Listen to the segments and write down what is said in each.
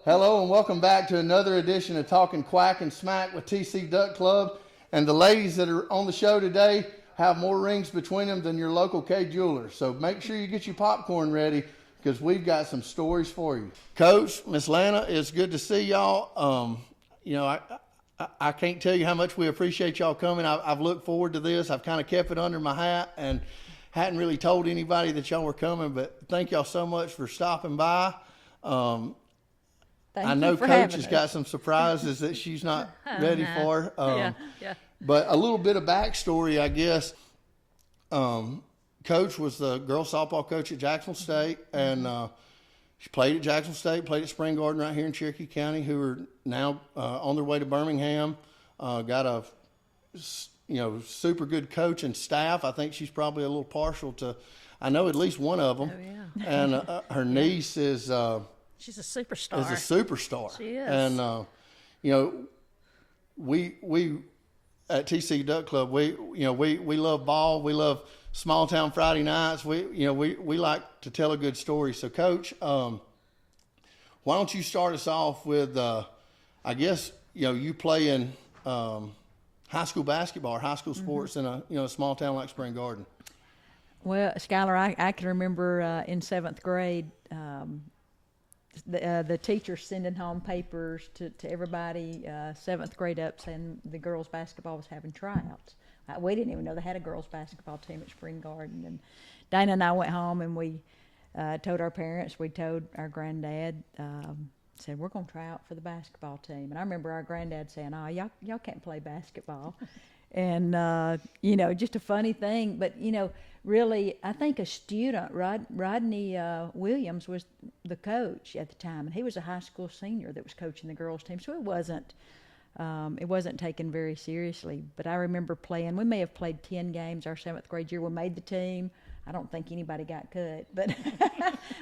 Hello and welcome back to another edition of Talking Quack and Smack with TC Duck Club. And the ladies that are on the show today have more rings between them than your local K jeweler. So make sure you get your popcorn ready because we've got some stories for you. Coach, Miss Lana, it's good to see y'all. I can't tell you how much we appreciate y'all coming. I've looked forward to this. I've kind of kept it under my hat and hadn't really told anybody that y'all were coming, but thank y'all so much for stopping by. I know Coach has got some surprises that she's not ready for. But a little bit of backstory, I guess. Coach was the girls softball coach at Jacksonville State, and she played at Jacksonville State, played at Spring Garden right here in Cherokee County, who are now on their way to Birmingham. Got a super good coach and staff. I think she's probably a little partial to, I know at least one of them. Oh, yeah. And her niece is. She's a superstar. Is a superstar. She is. And we at TC Duck Club, we love ball. We love small town Friday nights. We like to tell a good story. So, Coach, why don't you start us off with you play in high school basketball or high school sports in a small town like Spring Garden. Well, Skylar, I can remember in 7th grade. The teacher sending home papers to everybody 7th grade up saying the girls basketball was having tryouts. We didn't even know they had a girls basketball team at Spring Garden. And Dana and I went home and we told our parents, we told our granddad, said we're going to try out for the basketball team. And I remember our granddad saying, "Oh, y'all can't play basketball." And just a funny thing, but really, I think a student, Rodney Williams, was the coach at the time, and he was a high school senior that was coaching the girls' team. So it wasn't taken very seriously. But I remember playing. We may have played 10 games our 7th grade year. We made the team. I don't think anybody got cut, but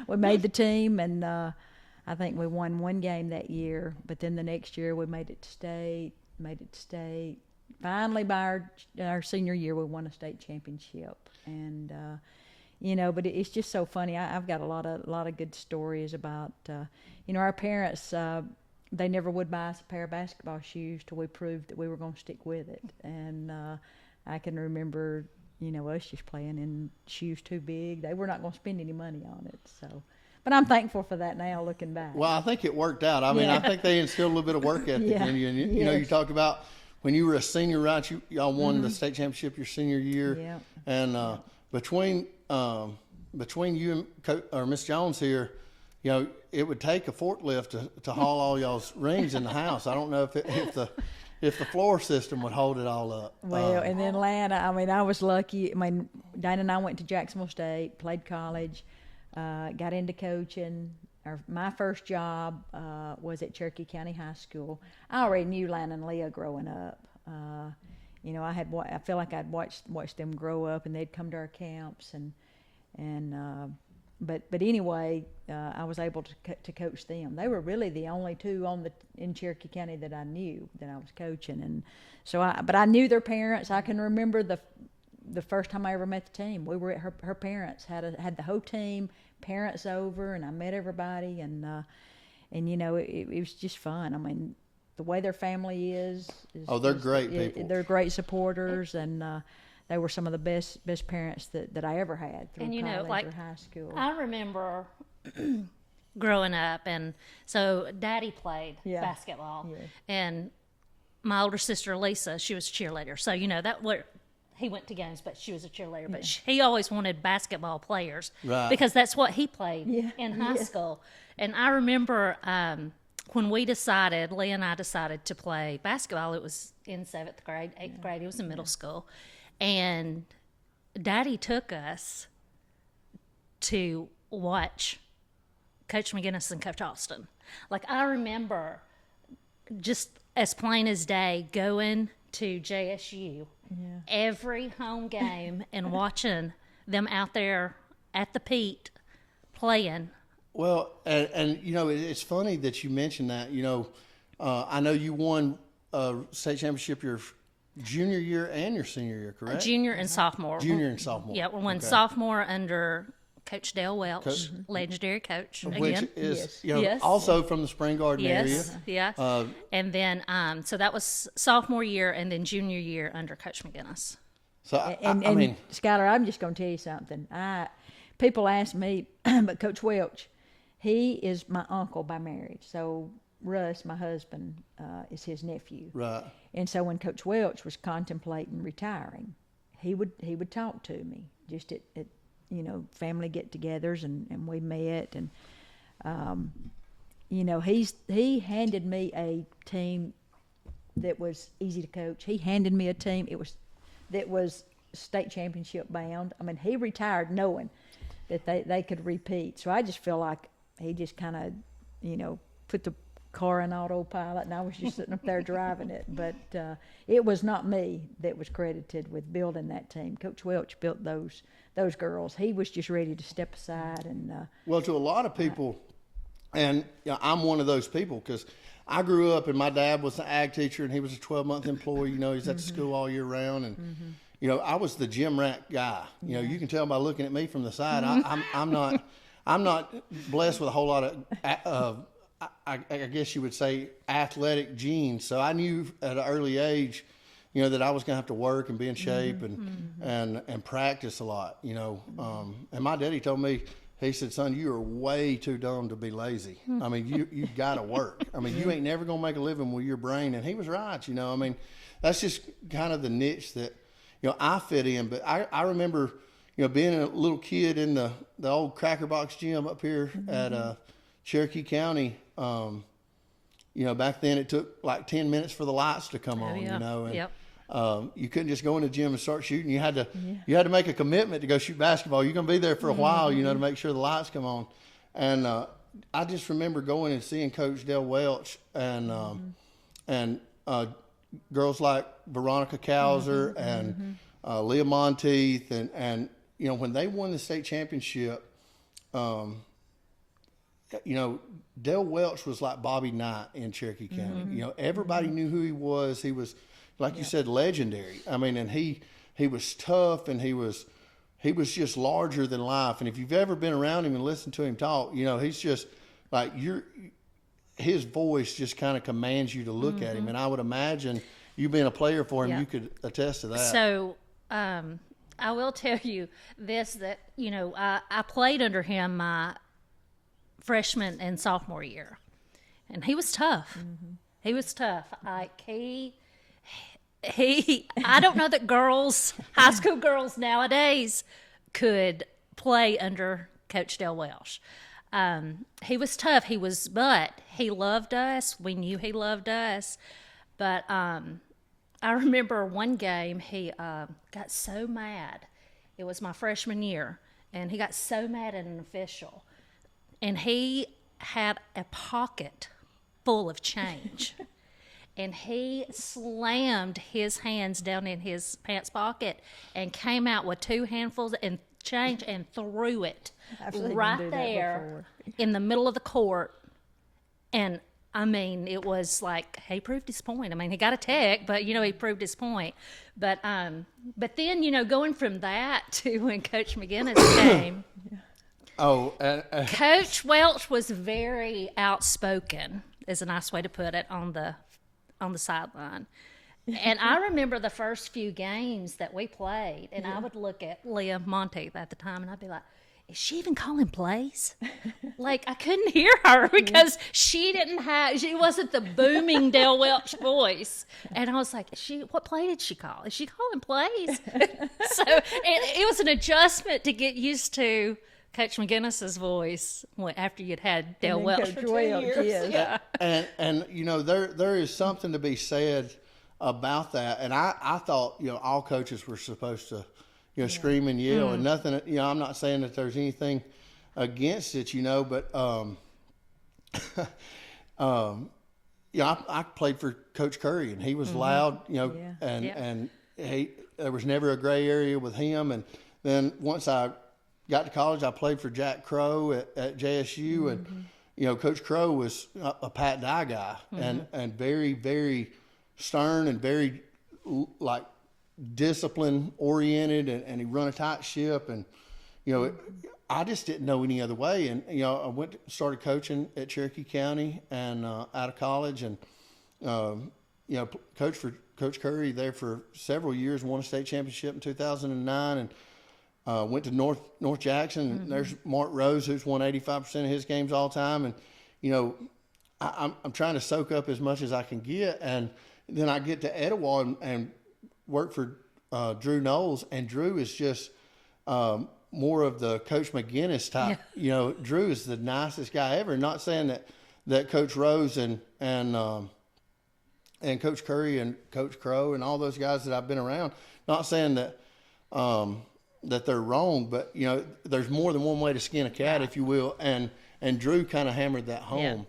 we made the team, and I think we won one game that year. But then the next year we made it to state. Finally, by our senior year, we won a state championship, and but it's just so funny. I've got a lot of good stories about our parents. They never would buy us a pair of basketball shoes till we proved that we were going to stick with it, and I can remember us just playing in shoes too big. They were not going to spend any money on it, so. But I'm thankful for that now, looking back. Well, I think it worked out. I mean, I think they instilled a little bit of work ethic in you. And you talked about. When you were a senior, right? Y'all won the state championship your senior year, and between you and Miss Jones here, it would take a forklift to haul all y'all's rings in the house. I don't know if the floor system would hold it all up. Well, in Atlanta, I was lucky. Dana and I went to Jacksonville State, played college, got into coaching. My first job was at Cherokee County High School. I already knew Lana and Leah growing up. I feel like I'd watched them grow up, and they'd come to our camps, but anyway, I was able to coach them. They were really the only two in Cherokee County that I knew that I was coaching, and so but I knew their parents. I can remember the first time I ever met the team. We were at her parents had the whole team. Parents over, and I met everybody, and it was just fun. I mean, the way their family is they're great people. They're great supporters, and they were some of the best parents that I ever had through college or high school. I remember growing up, and so Daddy played basketball, and my older sister Lisa, she was a cheerleader. So he went to games, but she was a cheerleader. But he always wanted basketball players because that's what he played in high school. And I remember when Leah and I decided to play basketball, it was in 7th grade, 8th grade. It was in middle school. And Daddy took us to watch Coach McGinnis and Coach Austin. Like, I remember just as plain as day going to JSU every home game and watching them out there at the Pete playing. Well, and it's funny that you mentioned that. I know you won a state championship your junior year and your senior year, correct? Junior and sophomore. Junior and sophomore. Yeah, we won sophomore under Coach Dale Welch, legendary coach which again. is Yes. also from the Spring Garden area. Yes. And then so that was sophomore year, and then junior year under Coach McGinnis. So I mean, Skylar, I'm just going to tell you something. People ask me, but Coach Welch, he is my uncle by marriage. So Russ, my husband, is his nephew. right. And so when Coach Welch was contemplating retiring, he would talk to me just at family get-togethers, and we met, and he handed me a team that was easy to coach. He handed me a team that was state championship bound. I mean, he retired knowing that they could repeat. So I just feel like he just kind of put the car in autopilot, and I was just sitting up there driving it. But it was not me that was credited with building that team. Coach Welch built those girls. He was just ready to step aside. And well, to a lot of people, and I'm one of those people, because I grew up and my dad was an ag teacher and he was a 12-month employee. He's at the school all year round, and I was the gym rat guy. You can tell by looking at me from the side. I'm not blessed with a whole lot of I guess you would say athletic genes. So I knew at an early age, that I was going to have to work and be in shape and practice a lot. And my daddy told me, he said, "Son, you are way too dumb to be lazy. I mean, you got to work. I mean, you ain't never going to make a living with your brain." And he was right. I mean, that's just kind of the niche that I fit in. But I remember being a little kid in the old Cracker Box gym up here at Cherokee County. Back then it took like 10 minutes for the lights to come on. And you couldn't just go in the gym and start shooting. You had to make a commitment to go shoot basketball. You're going to be there for a while, to make sure the lights come on. And I just remember going and seeing Coach Dale Welch and girls like Veronica Kauser and Leah Monteith, and when they won the state championship, Dale Welch was like Bobby Knight in Cherokee County. Everybody knew who he was. He was, like you said, legendary. I mean, and he was tough, and he was just larger than life. And if you've ever been around him and listened to him talk, he's just like his voice just kind of commands you to look at him. And I would imagine you being a player for him, you could attest to that. So I will tell you this, that I played under him my freshman and sophomore year, and he was tough. He was tough. Like I don't know that high school girls nowadays could play under Coach Dale Welch. He was tough. But he loved us. We knew he loved us. But I remember one game he got so mad. It was my freshman year, and he got so mad at an official. And he had a pocket full of change. And he slammed his hands down in his pants pocket and came out with 2 handfuls of change and threw it right there in the middle of the court. And, I mean, it was like he proved his point. I mean, he got a tech, but, he proved his point. But then, going from that to when Coach McGinnis came... Coach Welch was very outspoken, is a nice way to put it, on the sideline. And I remember the first few games that we played, and I would look at Leah Monteith at the time, and I'd be like, is she even calling plays? Like, I couldn't hear her because she wasn't the booming Dale Welch voice. And I was like, what play did she call? Is she calling plays? So it was an adjustment to get used to Coach McGinnis's voice after you'd had Dale Welch for 2 years. Yeah. And there is something to be said about that. And I thought all coaches were supposed to scream and yell and nothing. I'm not saying that there's anything against it, but I played for Coach Curry, and he was loud, and there was never a gray area with him. And then once I got to college, I played for Jack Crow at JSU, and Coach Crow was a Pat Dye guy, and very, very stern and very discipline oriented, and he run a tight ship. And I just didn't know any other way. And, you know, started coaching at Cherokee County and out of college, and, you know, coached for Coach Curry there for several years, won a state championship in 2009, and went to North Jackson. And there's Mark Rose, who's won 85% of his games all time. And, you know, I'm trying to soak up as much as I can get. And then I get to Etowah and work for Drew Knowles, and Drew is just more of the Coach McGinnis type. Yeah. You know, Drew is the nicest guy ever. Not saying that Coach Rose and Coach Curry and Coach Crow and all those guys that I've been around, not saying that that they're wrong, but, you know, there's more than one way to skin a cat, if you will. And Drew kind of hammered that home. Yeah.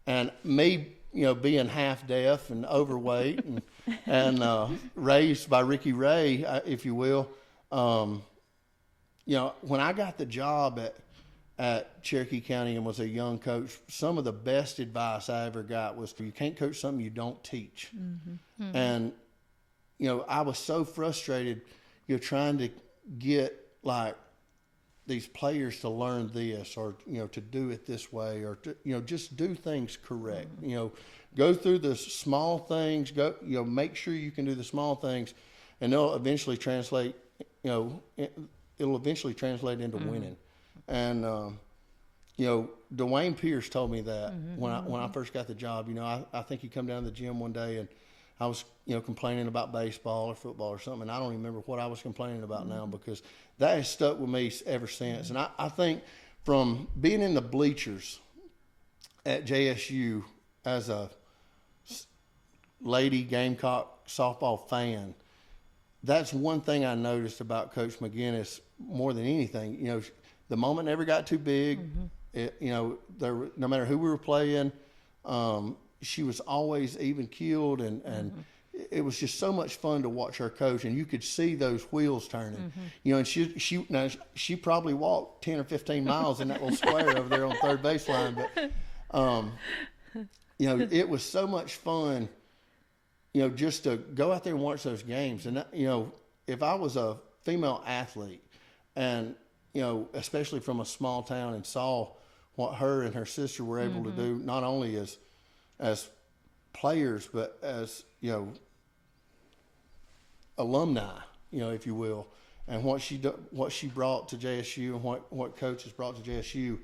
And me, you know, being half deaf and overweight and raised by Ricky Ray, if you will, you know, when I got the job at Cherokee County and was a young coach, some of the best advice I ever got was, you can't coach something you don't teach. Mm-hmm. Mm-hmm. And, you know, I was so frustrated, you know, trying to get like these players to learn this, or, you know, to do it this way, or to, you know, just do things correct. Mm-hmm. You know, go through the small things, you know, make sure you can do the small things, and they'll eventually translate, you know, it'll eventually translate into winning. And, you know, Dwayne Pierce told me that when I first got the job. You know, I think he come down to the gym one day, and I was, you know, complaining about baseball or football or something. And I don't even remember what I was complaining about now, because that has stuck with me ever since. And I think from being in the bleachers at JSU as a Lady Gamecock softball fan, that's one thing I noticed about Coach McGinnis more than anything. You know, the moment never got too big. You know, no matter who we were playing, she was always even keeled, and it was just so much fun to watch her coach, and you could see those wheels turning. You know, and she probably walked 10 or 15 miles in that little square over there on third baseline, but you know, it was so much fun, you know, just to go out there and watch those games. And you know, if I was a female athlete, and, you know, especially from a small town, and saw what her and her sister were able to do, not only as players, but as, you know, alumni, you know, if you will, and what she brought to JSU, and what coaches brought to JSU.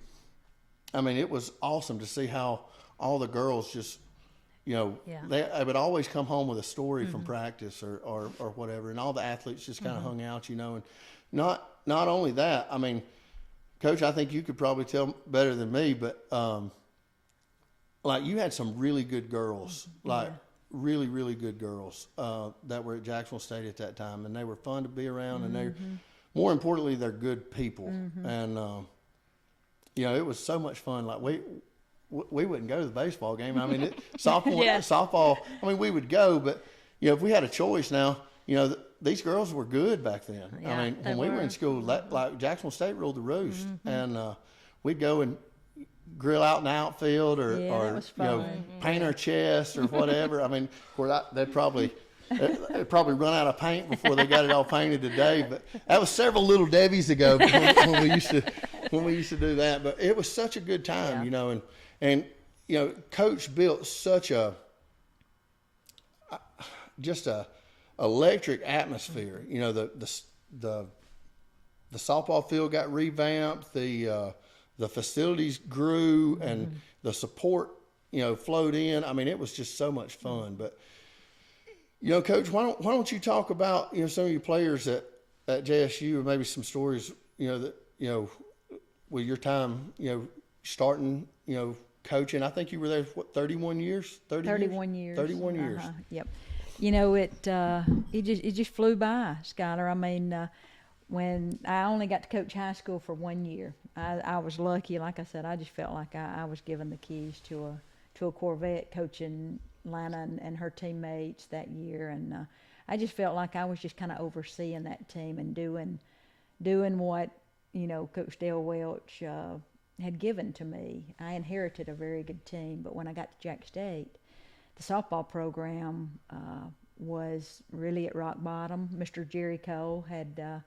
I mean, it was awesome to see how all the girls just, you know, they would always come home with a story from practice or whatever, and all the athletes just kind of hung out, you know. And not only that, I mean, Coach, I think you could probably tell better than me, but like, you had some really good girls, like really, really good girls that were at Jacksonville State at that time, and they were fun to be around, and they're, more importantly, they're good people. And you know, it was so much fun. Like, we wouldn't go to the baseball game. I mean, softball. I mean, we would go, but, you know, if we had a choice now, you know, these girls were good back then. Yeah, I mean, when we were in school, like Jacksonville State ruled the roost, and we'd go and grill out in the outfield, or you know, paint our chest or whatever. I mean, of course, they'd probably run out of paint before they got it all painted today. But that was several Little Debbies ago when we used to do that. But it was such a good time, you know, and you know, Coach built such a electric atmosphere. You know, the softball field got revamped, the facilities grew, and the support, you know, flowed in. I mean, it was just so much fun. But, you know, Coach, why don't you talk about, you know, some of your players at JSU, or maybe some stories, you know, that, you know, with your time, you know, starting, you know, coaching. I think you were there, what, 31 years? 31 years. 31 years. Yep. You know, it just flew by, Skylar. I mean, when I only got to coach high school for 1 year, I was lucky. Like I said, I just felt like I was given the keys to a Corvette, coaching Lana and her teammates that year, and I just felt like I was just kind of overseeing that team and doing what, you know, Coach Dale Welch had given to me. I inherited a very good team, but when I got to Jack State, the softball program was really at rock bottom. Mr. Jerry Cole had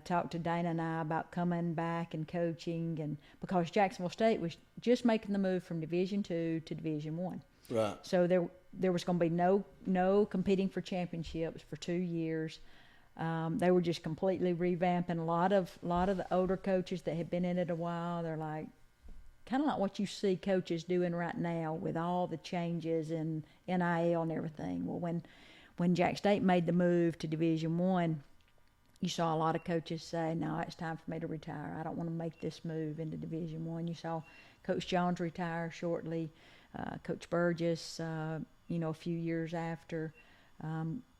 talked to Dana and I about coming back and coaching, and because Jacksonville State was just making the move from Division II to Division I. Right. So there was going to be no competing for championships for 2 years. They were just completely revamping. A lot of the older coaches that had been in it a while, they're like, kind of like what you see coaches doing right now with all the changes in NIL and everything. Well, when Jack State made the move to Division I, you saw a lot of coaches say, no, it's time for me to retire. I don't want to make this move into Division I. You saw Coach Jones retire shortly, Coach Burgess, a few years after.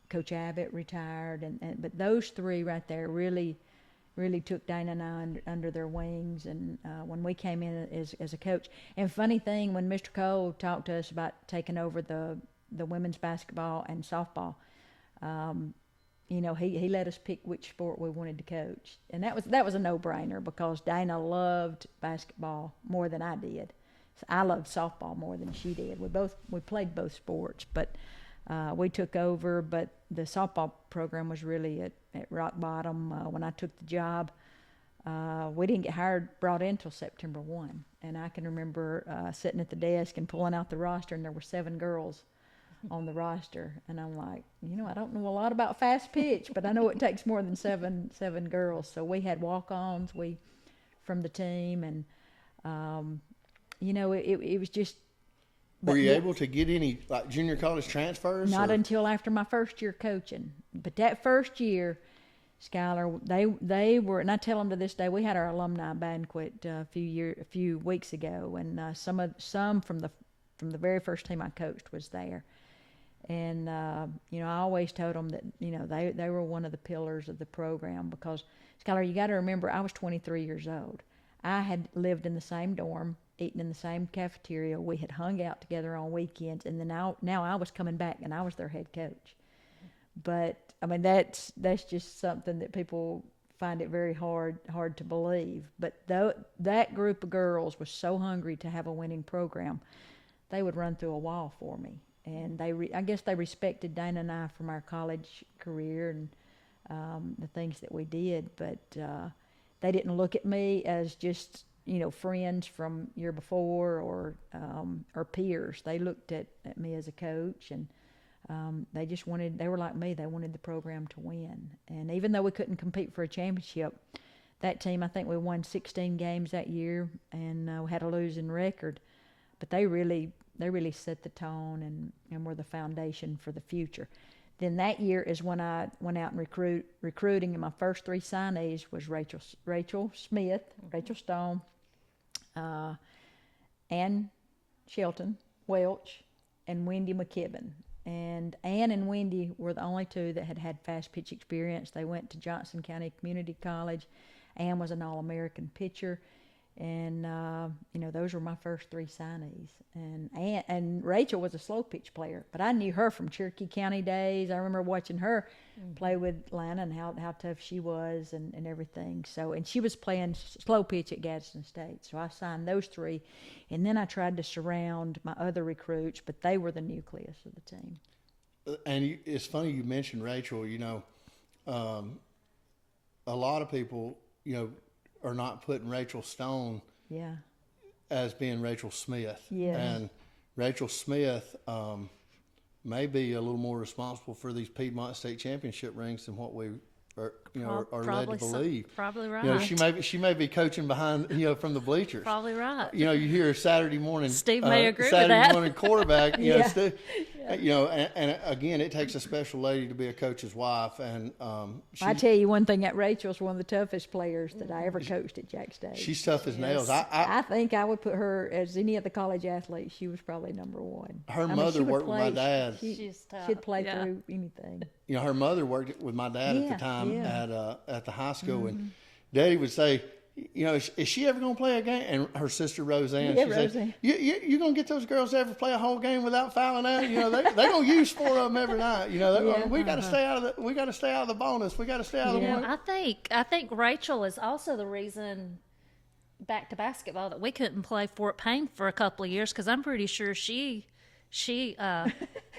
Coach Abbott retired. But those three right there really took Dana and I under their wings, and when we came in as a coach. And funny thing, when Mr. Cole talked to us about taking over the women's basketball and softball, he let us pick which sport we wanted to coach, and that was a no-brainer because Dana loved basketball more than I did. So I loved softball more than she did. We played both sports, but we took over. But the softball program was really at rock bottom when I took the job. We didn't get brought in till September 1, and I can remember sitting at the desk and pulling out the roster, and there were 7 girls on the roster, and I'm like, I don't know a lot about fast pitch, but I know it takes more than seven girls. So we had walk-ons from the team, and it was just. Were you able to get any like junior college transfers? Not until after my first year coaching. But that first year, Skylar, they were, and I tell them to this day, we had our alumni banquet a few weeks ago, and some from the very first team I coached was there. And I always told them that they were one of the pillars of the program because, Skylar, you got to remember, I was 23 years old. I had lived in the same dorm, eaten in the same cafeteria. We had hung out together on weekends, and then now I was coming back, and I was their head coach. But I mean, that's just something that people find it very hard to believe. But that group of girls was so hungry to have a winning program, they would run through a wall for me. And I guess they respected Dana and I from our college career and the things that we did. But they didn't look at me as just friends from year before or peers. They looked at me as a coach, and they were like me. They wanted the program to win. And even though we couldn't compete for a championship, that team, I think we won 16 games that year, and we had a losing record. But they really set the tone and were the foundation for the future. Then that year is when I went out and recruiting, and my first 3 signees was Rachel Smith, Rachel Stone, Ann Shelton, Welch, and Wendy McKibben. And Ann and Wendy were the only 2 that had fast pitch experience. They went to Johnson County Community College. Ann was an All-American pitcher. And those were my first 3 signees. And Rachel was a slow pitch player, but I knew her from Cherokee County days. I remember watching her play with Lana and how tough she was and everything. So, and she was playing slow pitch at Gadsden State. So I signed those 3, and then I tried to surround my other recruits, but they were the nucleus of the team. And it's funny you mentioned Rachel. A lot of people, are not putting Rachel Stone as being Rachel Smith. Yeah. And Rachel Smith may be a little more responsible for these Piedmont State Championship rings than what we are led to believe. Probably right. She may be coaching behind, from the bleachers. Probably right. You hear Saturday morning. Steve may agree with Saturday that. morning quarterback. Yeah. And again, it takes a special lady to be a coach's wife. And I tell you one thing, that Rachel's one of the toughest players that I ever coached at Jack State. She's tough as nails. I think I would put her as any of the college athletes. She was probably number 1. Her mother worked with my dad. She's tough. She'd play through anything. Her mother worked with my dad at the time at the high school, and Daddy would say, is she ever going to play a game? And her sister Roseanne, she said, you going to get those girls to ever play a whole game without fouling out? They going to use 4 of them every night. We got to stay out of the bonus. We got to stay out of the one. I think Rachel is also the reason, back to basketball, that we couldn't play Fort Payne for a couple of years, because I'm pretty sure she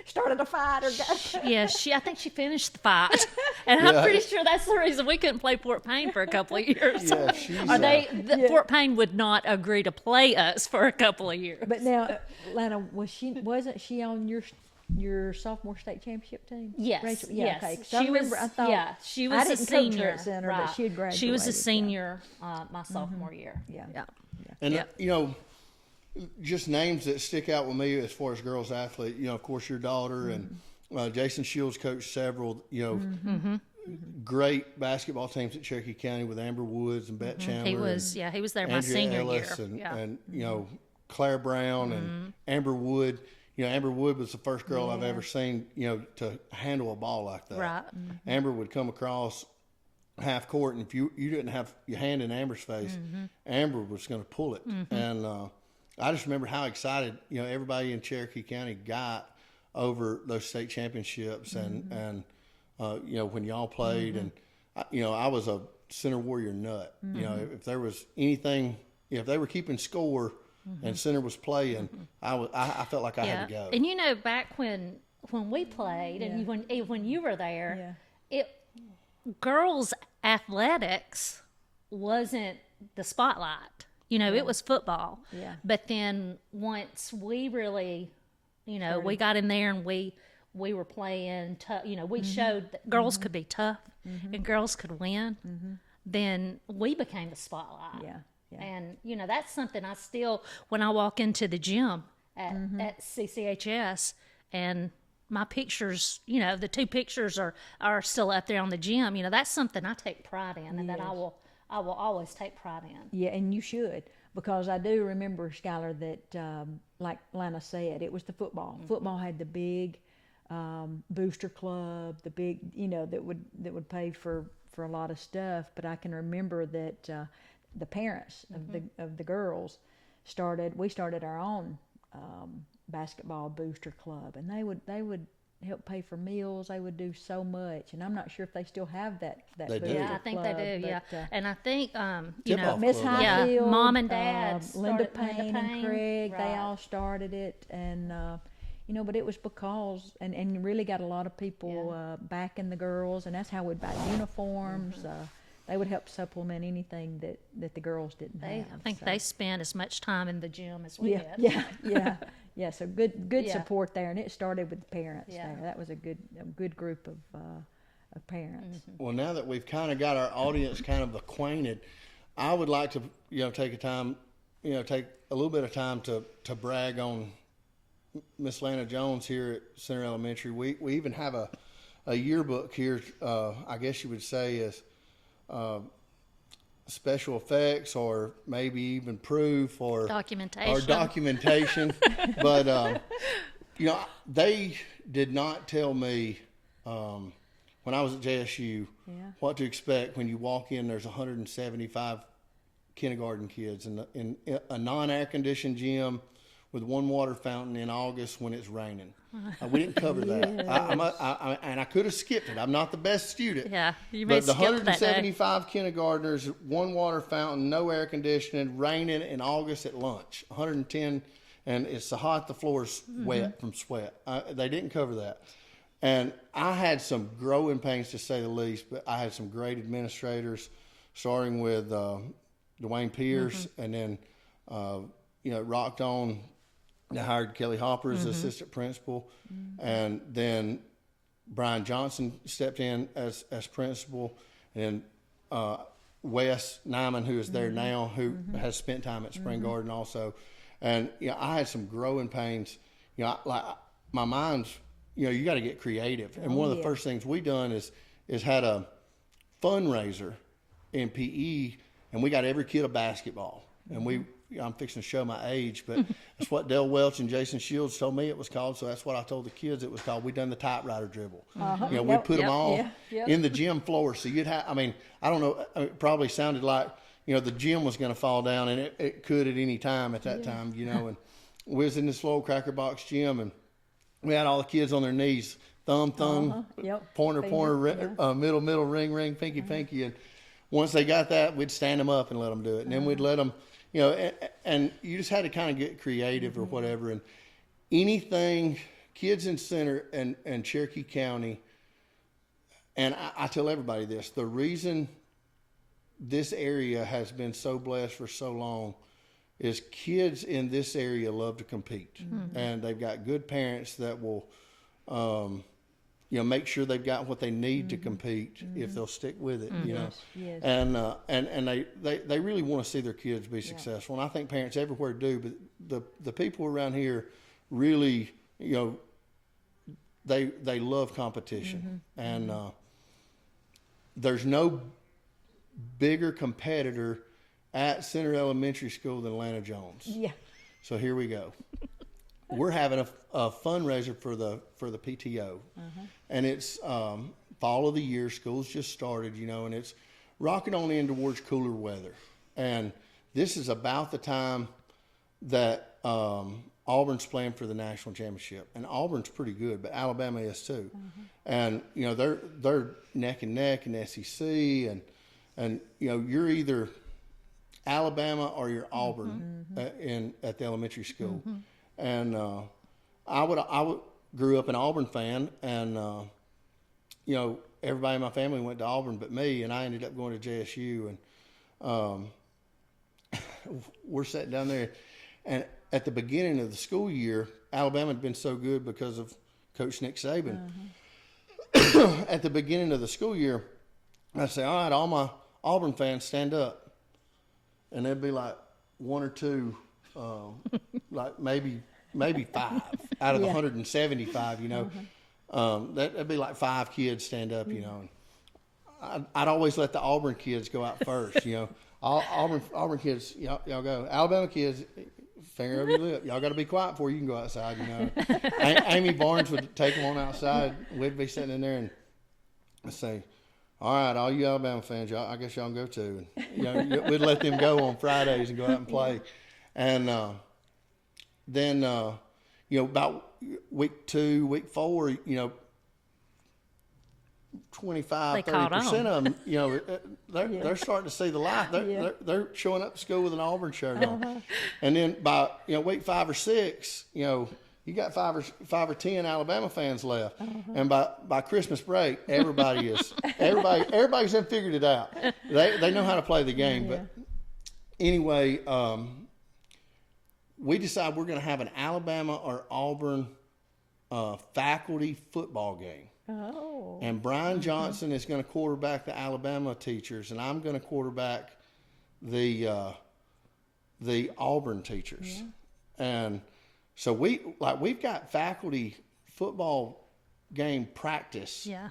started a fight or got. Yeah, I think she finished the fight, and I'm pretty sure that's the reason we couldn't play Fort Payne for a couple of years. Yeah, Fort Payne would not agree to play us for a couple of years. But now, Lana, wasn't she on your sophomore state championship team? Yes, Rachel? Yeah, yes. okay. 'Cause I remember, I thought, she was I a didn't senior coach her at center, but she had graduated. She was a senior my sophomore year. Yeah. And you know, just names that stick out with me as far as girls athlete. You know, of course, your daughter and Jason Shields coached several. You know, great basketball teams at Cherokee County with Amber Woods and Bette Chandler. He was there my Andrea senior Ellis year. and you know, Claire Brown and Amber Wood. You know, Amber Wood was the first girl I've ever seen, you know, to handle a ball like that. Right. Amber would come across half court, and if you didn't have your hand in Amber's face, Amber was going to pull it. And I just remember how excited, you know, everybody in Cherokee County got over those state championships and you know, when y'all played. And, you know, I was a Center Warrior nut. You know, if there was anything, if they were keeping score and Center was playing, I felt like I had to go. And you know, back when we played and when you were there, girls athletics wasn't the spotlight. You know, it was football. Yeah. But then once we really, you know, we got in there and we were playing tough. You know, we showed that girls could be tough and girls could win. Then we became the spotlight. Yeah. And, you know, that's something I still, when I walk into the gym at CCHS and my pictures, you know, the 2 pictures are still up there on the gym, you know, that's something I take pride in and that I will always take pride in. Yeah, and you should, because I do remember, Skylar, that like Lana said, it was the football. Football had the big booster club, the big, you know, that would pay for a lot of stuff. But I can remember that the parents of the girls we started our own basketball booster club, and they would help pay for meals. They would do so much, and I'm not sure if they still have that They booster do. Yeah, I think club, they do. but, Yeah, and I think you know, Tip-off Miss club. Highfield, Mom and Dad Linda started Payne and Craig, they right. all started it, and you know, but it was because and really got a lot of people backing the girls, and that's how we'd buy uniforms. They would help supplement anything that the girls didn't have. I think they spent as much time in the gym as we did. Yeah. So good support there, and it started with the parents there. That was a good group of parents. Well, now that we've kind of got our audience kind of acquainted, I would like to, you know, take a little bit of time to brag on Miss Lana Jones here at Center Elementary. We even have a yearbook here. I guess you would say is special effects, or maybe even proof, or documentation. But you know, they did not tell me when I was at JSU what to expect when you walk in. There's 175 kindergarten kids in a non-air conditioned gym with one water fountain in August when it's raining. We didn't cover that. And I could have skipped it. I'm not the best student. Yeah, you may But the skip that day. 175 kindergartners, one water fountain, no air conditioning, raining in August at lunch. 110, and it's so hot the floor's wet from sweat. They didn't cover that. And I had some growing pains, to say the least, but I had some great administrators, starting with Dwayne Pierce, and then, you know, rocked on. They hired Kelly Hopper as assistant principal, and then Brian Johnson stepped in as principal, and Wes Nyman, who is there now, who has spent time at Spring Garden also. And, you know, I had some growing pains. You know, like my mind's, you know, you got to get creative. And one of the first things we done is had a fundraiser in PE, and we got every kid a basketball. And I'm fixing to show my age, but that's what Dale Welch and Jason Shields told me it was called. So that's what I told the kids it was called. We done the typewriter dribble. You know, we put them all in the gym floor. So you'd have, I mean, I don't know, it probably sounded like, you know, the gym was going to fall down, and it could at any time at that time, you know. And we was in this little cracker box gym, and we had all the kids on their knees, thumb, pointer, middle, ring, pinky. And once they got that, we'd stand them up and let them do it. And then we'd let them, you know, and you just had to kind of get creative or whatever. And anything kids in Center and Cherokee County, and I tell everybody this, the reason this area has been so blessed for so long is kids in this area love to compete. And they've got good parents that will, make sure they've got what they need to compete if they'll stick with it, you know. Yes. And they really want to see their kids be successful. And I think parents everywhere do, but the people around here really, they love competition. And there's no bigger competitor at Center Elementary School than Atlanta Jones. Yeah. So here we go. We're having a fundraiser for the PTO, and it's fall of the year. School's just started, and it's rocking on in towards cooler weather. And this is about the time that Auburn's playing for the national championship, and Auburn's pretty good, but Alabama is too. And they're neck and neck in the SEC, and you're either Alabama or you're Auburn at the elementary school. And I grew up an Auburn fan, and everybody in my family went to Auburn but me, and I ended up going to JSU. And we're sitting down there, and at the beginning of the school year, Alabama had been so good because of Coach Nick Saban. At the beginning of the school year, I say, all right, all my Auburn fans stand up. And there'd be like one or two, like maybe 5 out of the 175, that'd be like 5 kids stand up, And I'd always let the Auburn kids go out first, Auburn kids, y'all go. Alabama kids, finger over your lip. Y'all got to be quiet before you can go outside, Amy Barnes would take them on outside. We'd be sitting in there and I'd say, all right, all you Alabama fans, I guess y'all can go too. And, we'd let them go on Fridays and go out and play. And then, about week 2, week 4, 25, 30% of them, they're starting to see the light. They're showing up to school with an Auburn shirt on. And then by, week 5 or 6, you got 5 or 10 Alabama fans left, and by Christmas break, everybody's then figured it out. They know how to play the game. But anyway, we decided we're going to have an Alabama or Auburn faculty football game. Oh. And Brian Johnson is going to quarterback the Alabama teachers, and I'm going to quarterback the Auburn teachers. And so we've got faculty football game practice. Yeah.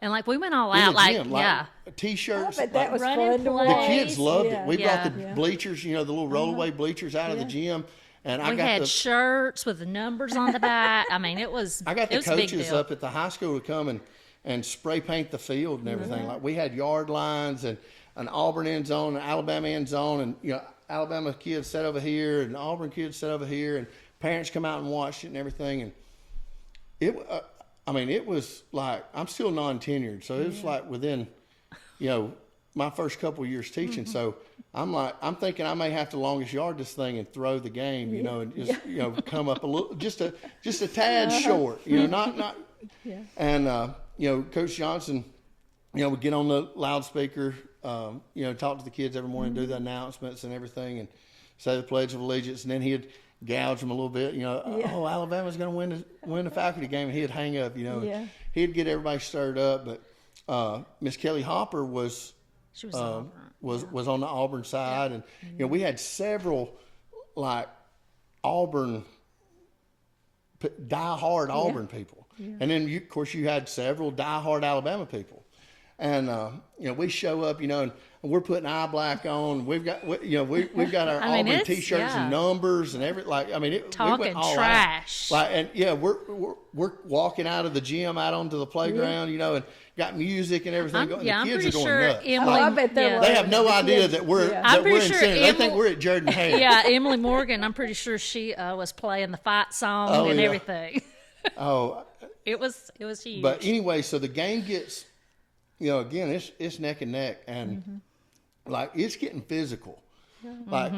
And we went all out, gym, T-shirts. But that was running fun. The kids loved it. We Yeah. brought the bleachers, the little rollaway bleachers out of the gym. And We had shirts with the numbers on the back. I mean, it was. I got the it was a big coaches deal. up at the high school to come and spray paint the field and everything. Like we had yard lines and an Auburn end zone, an Alabama end zone, and Alabama kids sat over here and Auburn kids sat over here, and parents come out and watched it and everything. And it was like, I'm still non-tenured, so it was like within, my first couple of years teaching. So I'm thinking I may have to longest yard this thing and throw the game, and just, come up a little, just a tad short, not. Yeah. And, Coach Johnson, would get on the loudspeaker, talk to the kids every morning, do the announcements and everything, and say the Pledge of Allegiance, and then he'd gouge them a little bit, oh, Alabama's going to win the faculty game, and he'd hang up, he'd get everybody stirred up. But Miss Kelly Hopper was on the Auburn side, and we had several like Auburn diehard Auburn people, and then of course you had several diehard Alabama people, and we show up, and we're putting eye black on. We've got we've got our Auburn T-shirts and numbers and talking we went all trash. Out. We're walking out of the gym out onto the playground, and got music and everything. The kids are going nuts. I bet they have no idea that we're in Center. They think we're at Jordan Hare. Yeah, Emily Morgan. I'm pretty sure she was playing the fight song and everything. It was huge. But anyway, so the game gets, again, it's neck and neck, and like it's getting physical. Like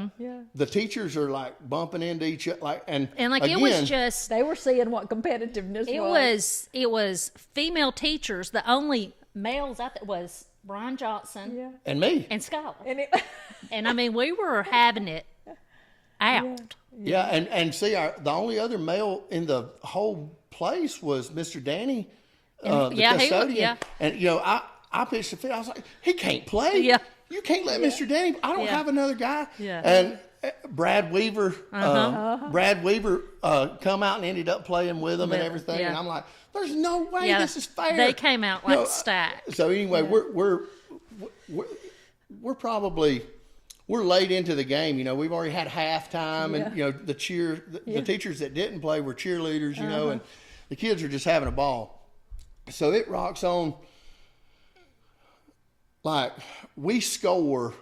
the teachers are like bumping into each other, like and like again, it was just They were seeing what competitiveness was. it was female teachers. The only males out there was Brian Johnson and me and Skylar. And I mean, we were having it out. Yeah, and see, the only other male in the whole place was Mr. Danny, the custodian. And I pitched the fit. I was like, he can't play. Yeah. You can't let Mr. Danny. I don't have another guy. Yeah. And Brad Weaver, come out and ended up playing with him and everything. And I'm like, there's no way this is fair. They came out like stacked. So anyway, we're probably. We're late into the game, we've already had halftime and, the teachers that didn't play were cheerleaders, and the kids are just having a ball. So it rocks on, like, we score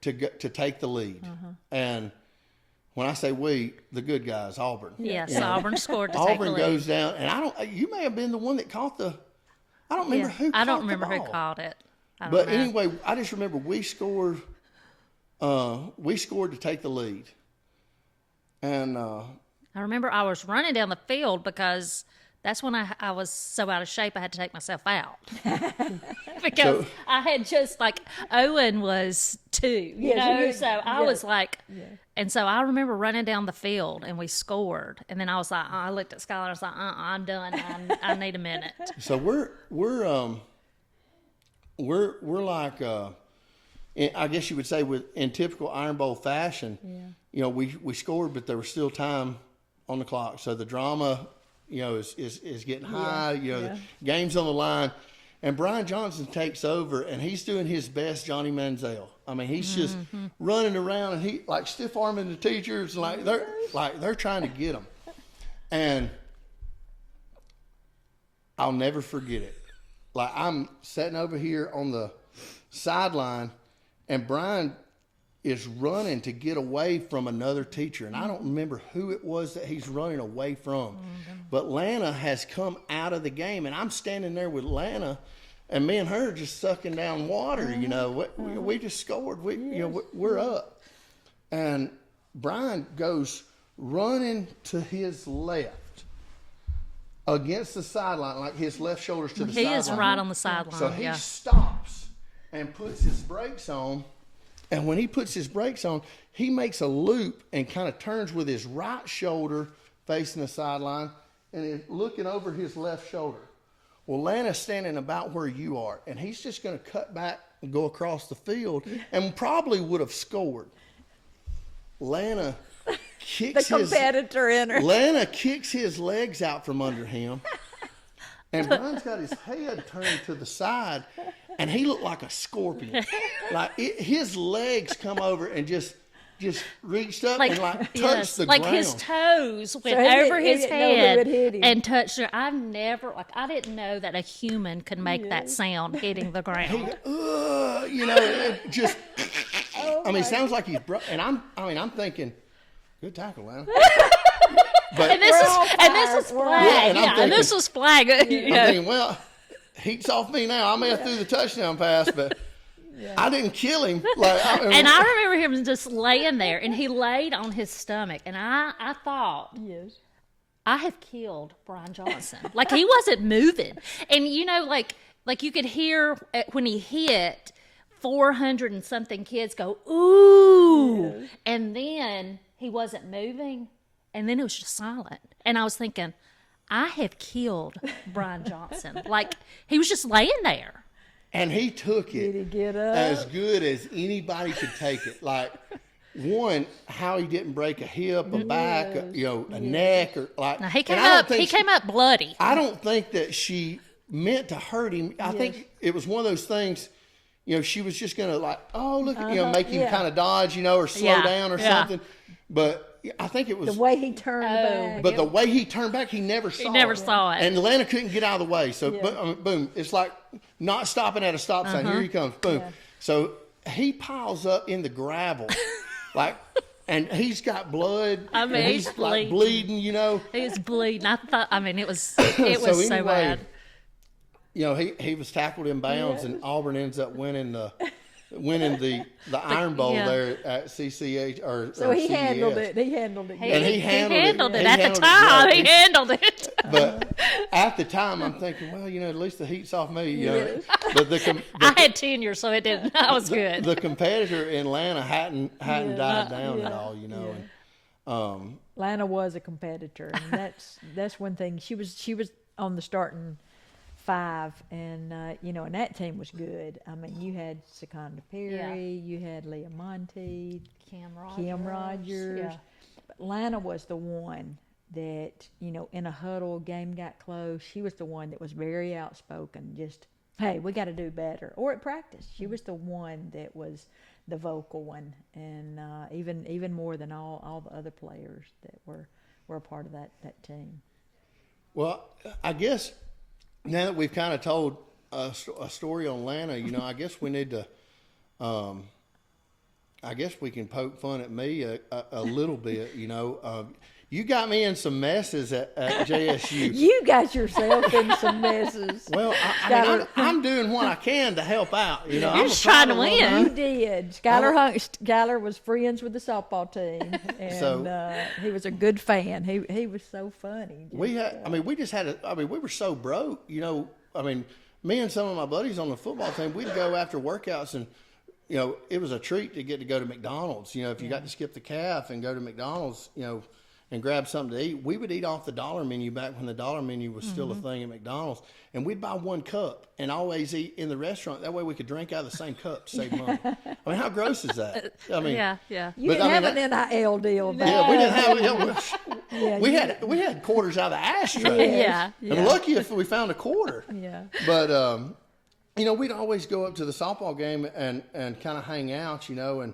to take the lead. And when I say we, the good guys, Auburn. Yes, Auburn scored to take the Auburn lead. goes down, and you may have been the one that caught I don't remember who caught I don't remember the ball. who caught it. But anyway, I just remember we scored to take the lead. And I remember I was running down the field because that's when I was so out of shape I had to take myself out. Because I had just Owen was 2, so I was like, and so I remember running down the field and we scored. And then I was like, I looked at Skylar and I was like, I'm done. I need a minute. So we're like, I guess you would say in typical Iron Bowl fashion, we scored, but there was still time on the clock. So the drama, is getting high, the game's on the line. And Brian Johnson takes over, and he's doing his best Johnny Manziel. I mean, he's just running around, and he stiff arming the teachers, and they're trying to get him. And I'll never forget it. I'm sitting over here on the sideline, and Brian is running to get away from another teacher. And I don't remember who it was that he's running away from. But Lana has come out of the game, and I'm standing there with Lana, and me and her just sucking down water, We just scored. We're up. And Brian goes running to his left against the sideline, like his left shoulder's to the sideline. He is right on the sideline. So he stops and puts his brakes on. And when he puts his brakes on, he makes a loop and kind of turns with his right shoulder facing the sideline and is looking over his left shoulder. Well, Lana's standing about where you are, and he's just going to cut back and go across the field and probably would have scored. Lana kicks the competitor in her. Lana kicks his legs out from under him. And Brian's got his head turned to the side, and he looked like a scorpion. His legs come over and just reached up and touched the ground. His toes went over his head and touched her. I didn't know that a human could make that sound hitting the ground. Sounds like he's I'm thinking, good tackle, Lana. But, and this was flag. And this was flag. I'm thinking, well, heat's off me now. I may have threw the touchdown pass, but I didn't kill him. And I remember him just laying there, and he laid on his stomach, and I thought, I have killed Brian Johnson. He wasn't moving, and you could hear when he hit 400 and something kids go ooh, and then he wasn't moving. And then it was just silent. And I was thinking, I have killed Brian Johnson. He was just laying there. And he took it Did he get up? as good as anybody could take it. One, how he didn't break a hip, a back, a neck. Now, he came up bloody. I don't think that she meant to hurt him. I think it was one of those things, she was just going to make him kind of dodge, or slow down or something. But I think it was the way he turned back. But the way he turned back, he never saw it. He never saw it. And Atlanta couldn't get out of the way. So, boom. It's like not stopping at a stop sign. Here he comes. Boom. Yeah. So he piles up in the gravel. And he's got blood. He's bleeding, He's bleeding. I thought, it was so bad. He was tackled in bounds, and Auburn ends up winning the winning the Iron Bowl there at CCH So he CES. handled it. He handled it. And he handled it. At the time. He handled it. But at the time, I'm thinking, well, at least the heat's off me. You know. But I had tenure, so it didn't. I was good. The competitor in Atlanta hadn't died down at all. And, Lana was a competitor, and that's one thing. She was on the starting 5, and and that team was good. I mean, you had Seconda Perry, you had Leah Monty, Kim Rogers. Yeah. But Lana was the one that, in a huddle, game got close. She was the one that was very outspoken. Just, hey, we got to do better. Or at practice, she was the one that was the vocal one, and even more than all the other players that were a part of that team. Well, I guess now that we've kind of told a story on Lana, I guess we need to. I guess we can poke fun at me a little bit. You got me in some messes at JSU. You got yourself in some messes. Well, I'm doing what I can to help out. You're I'm just trying to win. You did. Skylar was friends with the softball team, and he was a good fan. He was so funny. We were so broke. Me and some of my buddies on the football team, we'd go after workouts and. It was a treat to get to go to McDonald's. If you got to skip the calf and go to McDonald's, and grab something to eat. We would eat off the dollar menu back when the dollar menu was still a thing at McDonald's. And we'd buy one cup and always eat in the restaurant. That way we could drink out of the same cup to save money. I mean, how gross is that? Yeah. You didn't have an NIL deal. Yeah, we didn't have we had quarters out of the ashtray. Yeah. And lucky if we found a quarter. Yeah. But, we'd always go up to the softball game and kind of hang out, And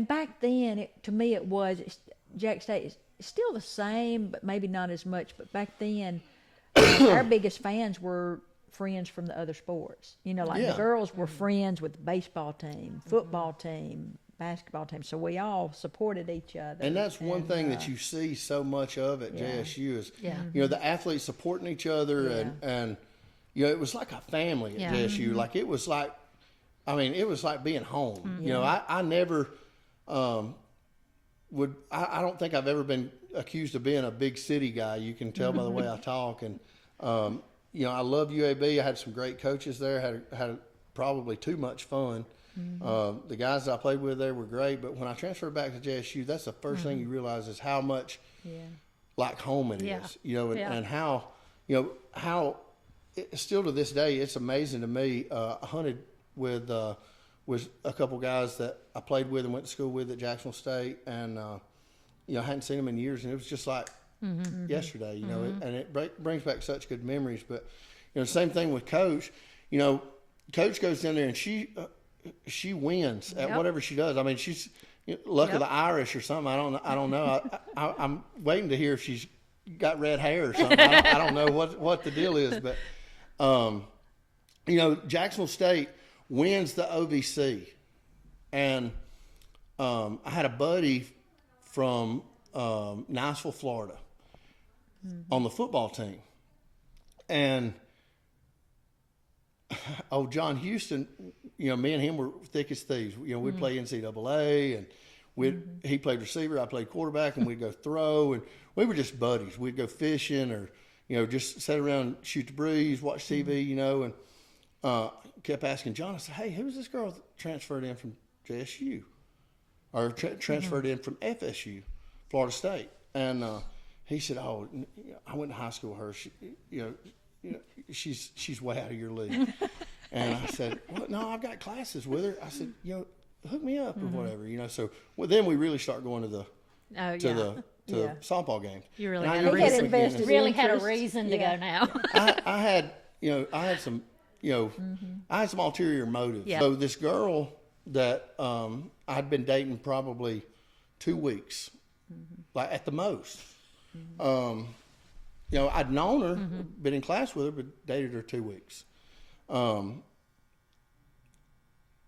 back then, to me, it was Jack State is still the same, but maybe not as much. But back then, our biggest fans were friends from the other sports. The girls were friends with the baseball team, football team, basketball team. So we all supported each other. And that's one thing that you see so much of at JSU is, the athletes supporting each other and it was like a family at JSU. Like it was like being home. I never I don't think I've ever been accused of being a big city guy. You can tell by the way I talk. And, I love UAB. I had some great coaches there, had probably too much fun. The guys that I played with there were great. But when I transferred back to JSU, that's the first thing you realize is how much like home it is, and how, still to this day, it's amazing to me. I hunted with a couple guys that I played with and went to school with at Jacksonville State, and I hadn't seen them in years, and it was just like yesterday, and it brings back such good memories. But same thing with Coach. Coach goes down there and she wins at whatever she does. I mean, she's luck of the Irish or something. I don't know. I'm waiting to hear if she's got red hair or something. I don't know what the deal is, but. Jacksonville State wins the OVC, and I had a buddy from Niceville, Florida, on the football team, and John Houston, me and him were thick as thieves. We'd play NCAA, and he played receiver, I played quarterback, and we'd go throw, and we were just buddies. We'd go fishing or. Just sit around, shoot the breeze, watch TV, and kept asking John. I said, "Hey, who's this girl that transferred in from JSU, or transferred in from FSU, Florida State?" And he said, "Oh, I went to high school with her. She, she's way out of your league." And I said, "Well, no, I've got classes with her." I said, "Hook me up or whatever." So then we really start going to the softball game. You really had a reason. Had a reason to go now. I had some ulterior motives. Yeah. So this girl that I'd been dating probably 2 weeks, like at the most. I'd known her, been in class with her, but dated her 2 weeks.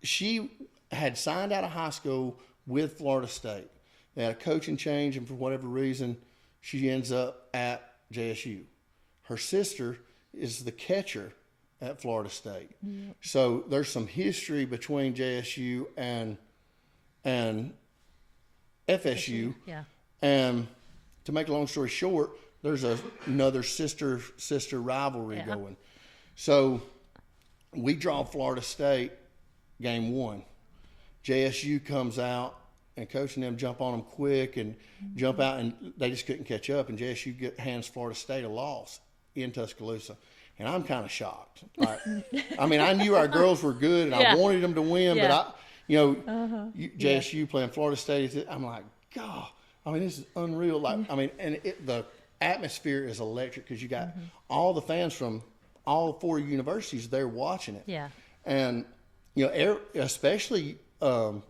She had signed out of high school with Florida State. They had a coaching change, and for whatever reason, she ends up at JSU. Her sister is the catcher at Florida State. So there's some history between JSU and FSU. Yeah. And to make a long story short, there's another sister rivalry going. So we draw Florida State game 1. JSU comes out, and coach and them jump on them quick and jump out, and they just couldn't catch up. And JSU hands Florida State a loss in Tuscaloosa. And I'm kind of shocked. Like, I mean, I knew our girls were good, and I wanted them to win, but JSU playing Florida State, I'm like, God, I mean, this is unreal. Like, I mean, and the atmosphere is electric because you got all the fans from all 4 universities there watching it. Yeah. And, especially UT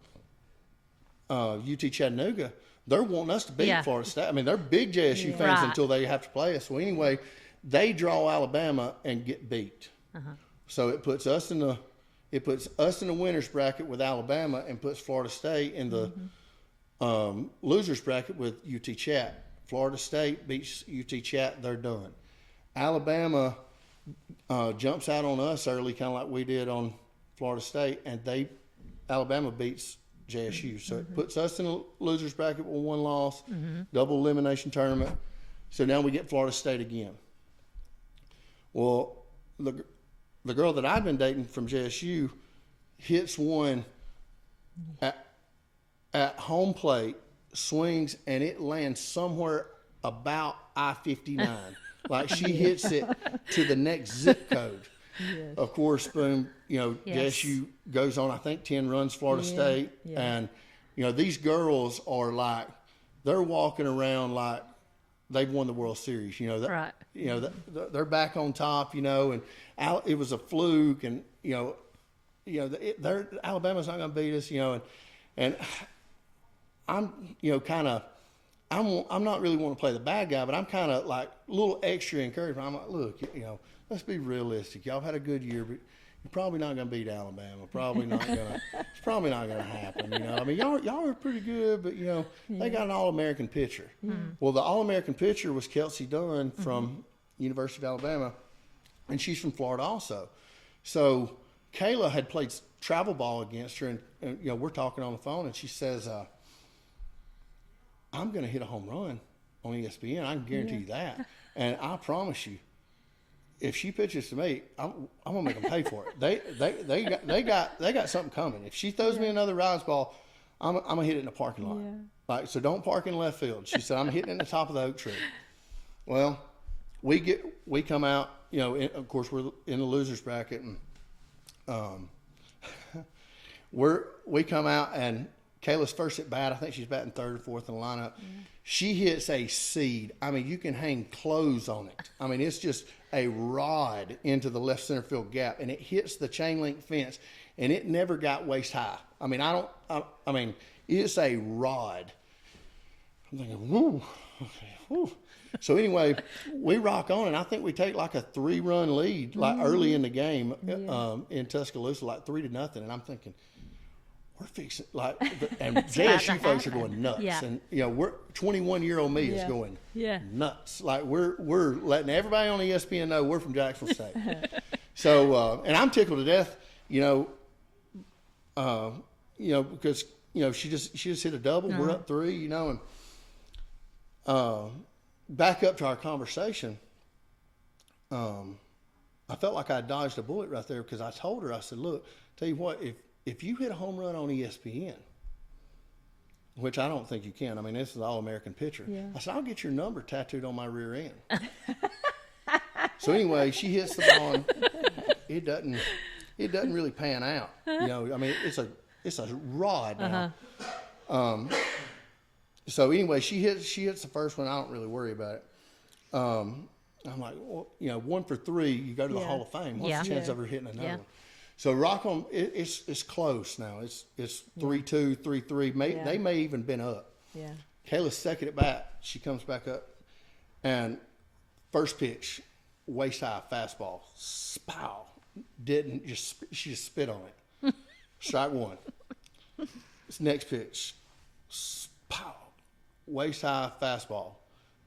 Chattanooga, they're wanting us to beat Florida State. I mean, they're big JSU fans until they have to play us. So anyway, they draw Alabama and get beat. So it puts us in the winners bracket with Alabama and puts Florida State in the losers bracket with UT Chat. Florida State beats UT Chat, they're done. Alabama jumps out on us early, kind of like we did on Florida State, and Alabama beats JSU. So it puts us in a losers bracket with 1 loss, double elimination tournament. So now we get Florida State again. Well, the girl that I'd been dating from JSU hits one at home plate, swings, and it lands somewhere about I-59. Like she hits it to the next zip code. Yes. Of course, boom, JSU goes on, I think, 10 runs, Florida State. Yeah. And, these girls are like, they're walking around like they've won the World Series. Right. They're back on top, and it was a fluke. And, Alabama's not going to beat us, and I'm, I'm not really wanting to play the bad guy, but I'm kind of like a little extra encouragement. I'm like, look, let's be realistic. Y'all had a good year, but you're probably not going to beat Alabama. It's probably not going to happen. I mean, y'all are pretty good, but they got an All-American pitcher. Mm-hmm. Well, the All-American pitcher was Kelsey Dunn from University of Alabama, and she's from Florida also. So Kayla had played travel ball against her, and we're talking on the phone, and she says, I'm going to hit a home run on ESPN. I can guarantee you that. And I promise you, if she pitches to me, I'm going to make them pay for it. They got something coming. If she throws me another rise ball, I'm going to hit it in the parking lot. Yeah. Like, so don't park in left field. She said, I'm hitting it in the top of the oak tree. Well, we come out, of course we're in the losers bracket, and we come out, and Kayla's first at bat, I think she's batting 3rd or 4th in the lineup. Yeah. She hits a seed. I mean, you can hang clothes on it. I mean, it's just a rod into the left center field gap, and it hits the chain link fence, and it never got waist high. I mean, I mean, it's a rod. I'm thinking, whoo, okay, whoo. So anyway, we rock on, and I think we take like a 3-run lead, like early in the game in Tuscaloosa, like 3-0, and I'm thinking, we're fixing and JSU folks are going nuts, and we're 21-year-old me is going nuts. Like we're letting everybody on ESPN know we're from Jacksonville State. So and I'm tickled to death, because she just hit a double. We're up 3, and back up to our conversation. I felt like I dodged a bullet right there because I told her, I said, look, tell you what, if you hit a home run on ESPN, which I don't think you can. I mean, this is an All-American pitcher. Yeah. I said, I'll get your number tattooed on my rear end. So anyway, she hits the ball, and it doesn't really pan out. I mean, it's a rod now. So anyway, she hits the first one. I don't really worry about it. I'm like, well, 1 for 3, you go to the Hall of Fame. What's the chance of her hitting another one? So rock on. It's close now. It's 3-2, 3-3. They may even been up. Yeah. Kayla's second at bat. She comes back up, and first pitch, waist high fastball. Spow. She just spit on it. Strike 1. This next pitch. Spow. Waist high fastball.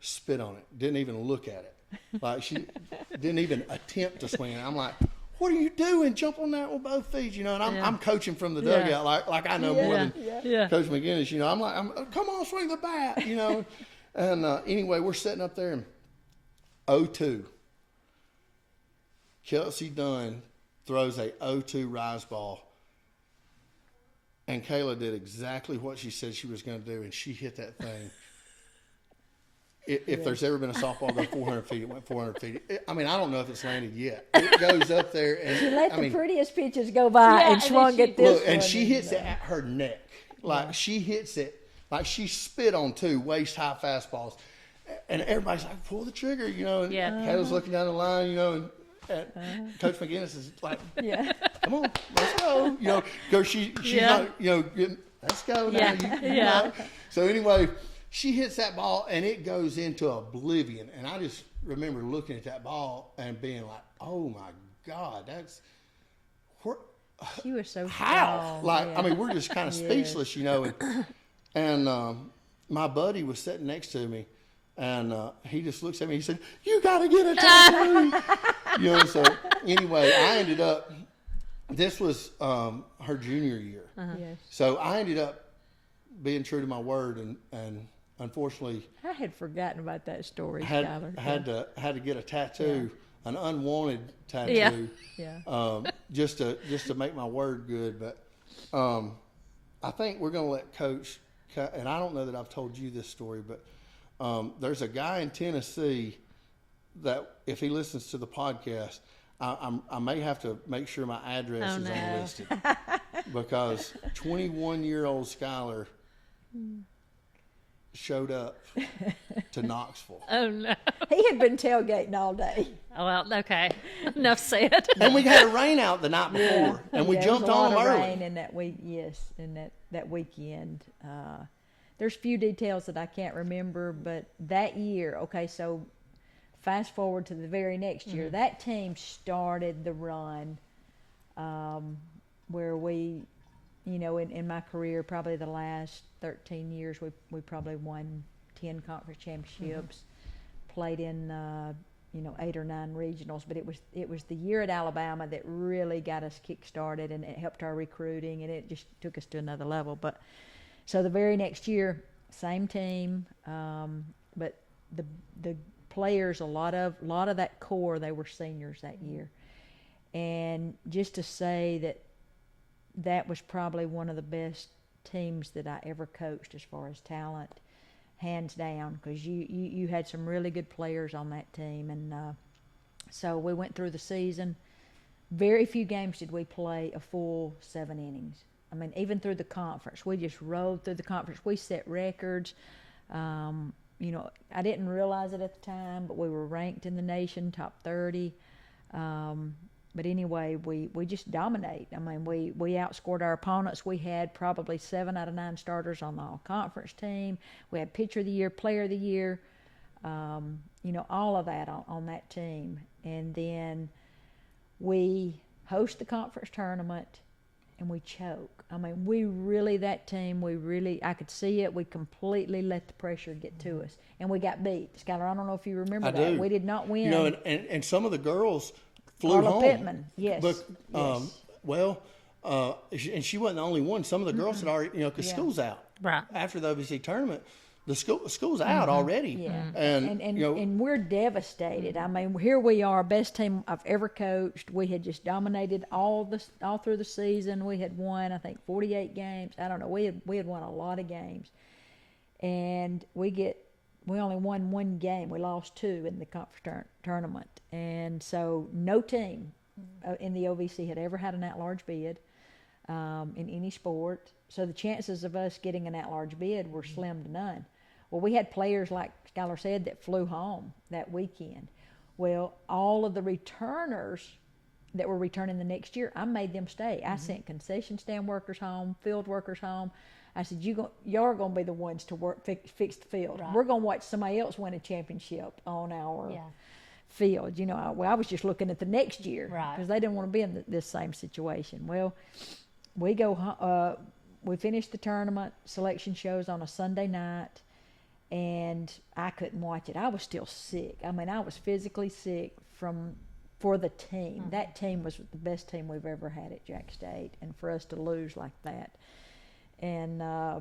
Spit on it. Didn't even look at it. Like she didn't even attempt to swing it. I'm like, what are you doing? Jump on that with both feet, you know. And I'm coaching from the dugout, like I know more than Coach McGinnis, you know. I'm come on, swing the bat, you know. And anyway, we're sitting up there in 0-2. Kelsey Dunn throws a 0-2 rise ball. And Kayla did exactly what she said she was going to do, and she hit that thing. If there's ever been a softball go 400 feet, it went 400 feet. I mean, I don't know if it's landed yet. It goes up there. And she let the prettiest pitches go by and swung at this look, and she hits it at her neck. Like, she hits it like she spit on 2 waist-high fastballs. And everybody's like, pull the trigger, you know. And Kayla's looking down the line, you know, and Coach McGinnis is like, come on, let's go. You know, because she's not, you know, let's go now. You know. So anyway, she hits that ball, and it goes into oblivion. And I just remember looking at that ball and being like, oh, my God, that's – she was so how? strong. Like, I mean, we're just kind of speechless, you know. And my buddy was sitting next to me, and he just looks at me. He said, you got to get a tattoo. You know, so anyway, I ended up – this was her junior year. Yes. So I ended up being true to my word, and unfortunately, I had forgotten about that story, Skylar. Had to get a tattoo, an unwanted tattoo, just to make my word good. But I think we're going to let Coach, and I don't know that I've told you this story, but there's a guy in Tennessee that if he listens to the podcast, I may have to make sure my address is unlisted because 21-year-old Skylar showed up to Knoxville. Oh, no. He had been tailgating all day. Oh, well, okay. Enough said. And we had a rain out the night before, and we jumped on them early. Rain in that week, in that weekend. There's few details that I can't remember, but that year, okay, so fast forward to the very next year, that team started the run where we, you know, in my career, probably the last 13 years, we probably won 10 conference championships, played in, 8 or 9 regionals, but it was the year at Alabama that really got us kick-started, and it helped our recruiting, and it just took us to another level. But so the very next year, same team, but the players, a lot of that core, they were seniors that year. And just to say that was probably one of the best teams that I ever coached as far as talent, hands down, because you had some really good players on that team. And so we went through the season. Very few games did we play a full 7 innings. I mean, even through the conference, we just rode through the conference. We set records. I didn't realize it at the time, but we were ranked in the nation, top 30. But anyway, we just dominate. I mean, we outscored our opponents. We had probably 7 out of 9 starters on the all-conference team. We had pitcher of the year, player of the year, all of that on that team. And then we host the conference tournament, and we choke. I mean, that team, I could see it. We completely let the pressure get to us. And we got beat. Skylar, I don't know if you remember that. We did not win. You know, and some of the girls flew Carla home. Pittman, yes. But, yes. And she wasn't the only one. Some of the girls had already, because school's out. Right. After the OVC tournament, the school's out already. Yeah. And we're devastated. I mean, here we are, best team I've ever coached. We had just dominated all through the season. We had won, I think, 48 games. I don't know. We had won a lot of games. And we only won 1 game. We lost 2 in the conference tournament. And so no team in the OVC had ever had an at-large bid in any sport. So the chances of us getting an at-large bid were slim to none. Well, we had players, like Skylar said, that flew home that weekend. Well, all of the returners that were returning the next year, I made them stay. I sent concession stand workers home, field workers home. I said, y'all are going to be the ones to fix the field. Right. We're going to watch somebody else win a championship on our field. I was just looking at the next year because they didn't want to be in this same situation. Well, we finished the tournament, selection shows on a Sunday night, and I couldn't watch it. I was still sick. I mean, I was physically sick from for the team. That team was the best team we've ever had at Jack State, and for us to lose like that. And I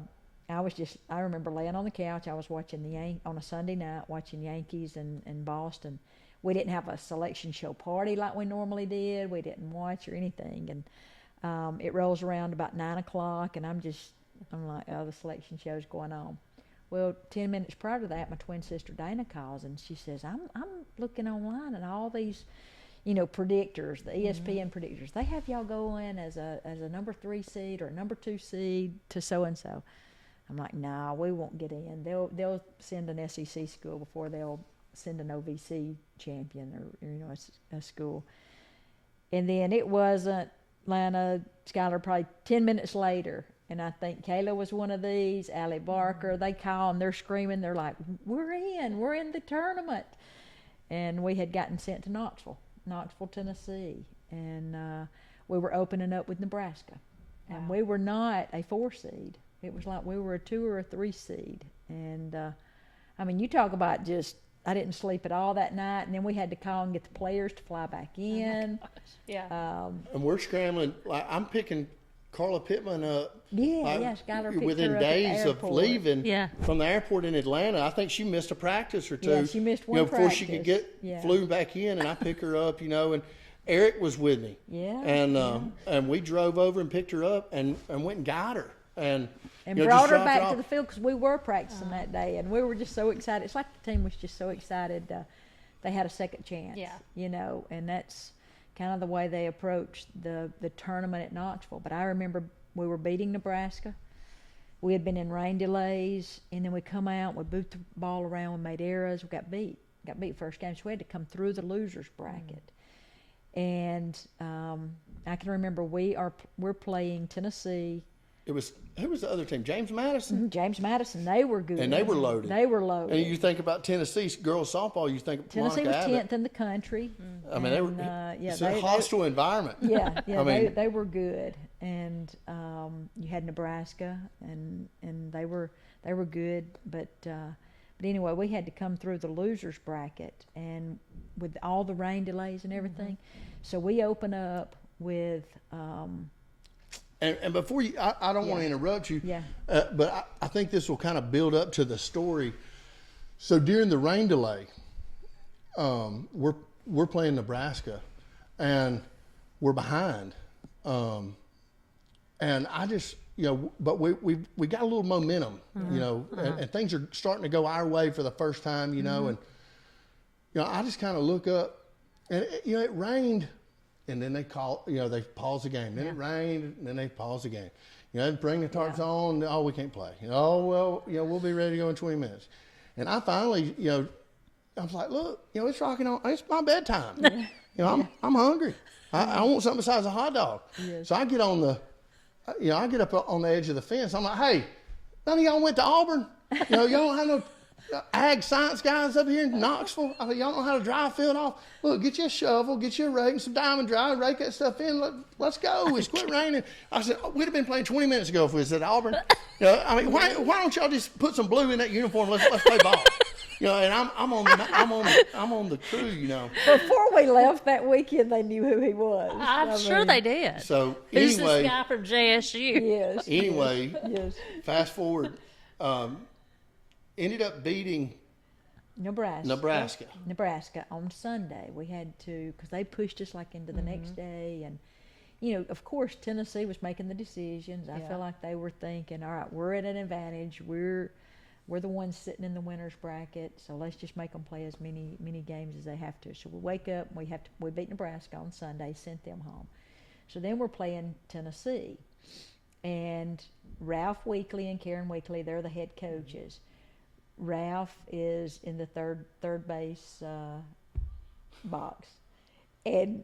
remember laying on the couch. I was watching on a Sunday night, watching Yankees and Boston. We didn't have a selection show party like we normally did. We didn't watch or anything. And it rolls around about 9 o'clock, and I'm like, oh, the selection show's going on. Well, 10 minutes prior to that, my twin sister Dana calls, and she says, I'm looking online, and all these, predictors, the ESPN predictors, they have y'all going as a number 3 seed or a number 2 seed to so-and-so. I'm like, nah, we won't get in. They'll send an SEC school before they'll send an OVC champion or a school. And then it wasn't Atlanta, Skylar, probably 10 minutes later, and I think Kayla was one of these, Allie Barker, they call and they're screaming, they're like, we're in the tournament. And we had gotten sent to Knoxville, Tennessee, and we were opening up with Nebraska. Wow. And we were not a 4 seed. It was like we were a 2 or a 3 seed. And, you talk about just, I didn't sleep at all that night. And then we had to call and get the players to fly back in. Oh my gosh. Yeah. And we're scrambling. I'm picking Carla Pittman up. Skylar picked within her up at the days of airport. leaving from the airport in Atlanta. I think she missed a practice or two. Yeah, she missed one before she could get flew back in, and I pick her up, and Eric was with me. Yeah. And we drove over and picked her up and went and got her. And brought her back to the field because we were practicing that day, and we were just so excited. It's like the team was just so excited they had a second chance. Yeah. And that's kind of the way they approached the tournament at Knoxville. But I remember we were beating Nebraska. We had been in rain delays, and then we come out, we boot the ball around, we made errors, we got beat first game, so we had to come through the losers bracket. And I can remember we're playing Tennessee. It was, who was the other team? James Madison? Mm-hmm. James Madison. They were good. And they were loaded. And you think about Tennessee girls softball, you think Tennessee Monica was Abbott. 10th in the country. It's a hostile environment. Yeah, they were good. And you had Nebraska, and they were good. But anyway, we had to come through the losers bracket, and with all the rain delays and everything. So we open up with. And before you, I don't want to interrupt you, but I think this will kind of build up to the story. So during the rain delay, we're playing Nebraska, and we're behind, and I just but we got a little momentum, and things are starting to go our way for the first time, and I just kind of look up, and it rained. And then they they pause the game. Then it rained, and then they pause the game. They bring the tarps on. Oh, we can't play. We'll be ready to go in 20 minutes. And I finally, I was like, look, it's rocking on. It's my bedtime. I'm hungry. I want something besides a hot dog. Yes. So I get on I get up on the edge of the fence. I'm like, hey, none of y'all went to Auburn? Y'all don't have no ag science guys up here in Knoxville. I said, y'all know how to dry a field off? Look, get you a shovel, get you a rake and some diamond dry, rake that stuff in. Let's go. It's quit raining. I said, we'd have been playing 20 minutes ago if we was at Auburn. Why don't y'all just put some blue in that uniform? Let's play ball. And I'm on the crew. Before we left that weekend, they knew who he was. I'm sure they did. So who's this guy from JSU? Yes. Anyway, fast forward. Ended up beating Nebraska on Sunday. We had to, because they pushed us into the next day, and of course Tennessee was making the decisions. I feel like they were thinking, all right, we're at an advantage. We're the ones sitting in the winners bracket, so let's just make them play as many games as they have to. So we wake up, and we beat Nebraska on Sunday, sent them home. So then we're playing Tennessee, and Ralph Weekly and Karen Weekly, they're the head coaches. Ralph is in the third base box, and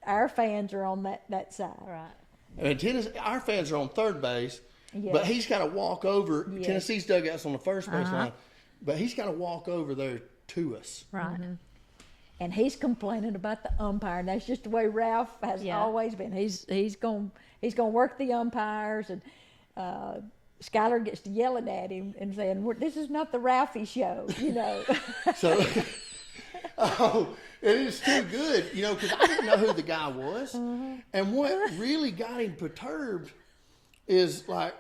our fans are on that side. Right. And Tennessee, our fans are on third base, but he's got to walk over. Yes. Tennessee's dugout's on the first base line, but he's got to walk over there to us. Right. Mm-hmm. And he's complaining about the umpire. And that's just the way Ralph has always been. He's going work the umpires, and Skylar gets to yelling at him and saying, "This is not the Ralphie show," So, It is too good, you know, because I didn't know who the guy was. And what really got him perturbed is like,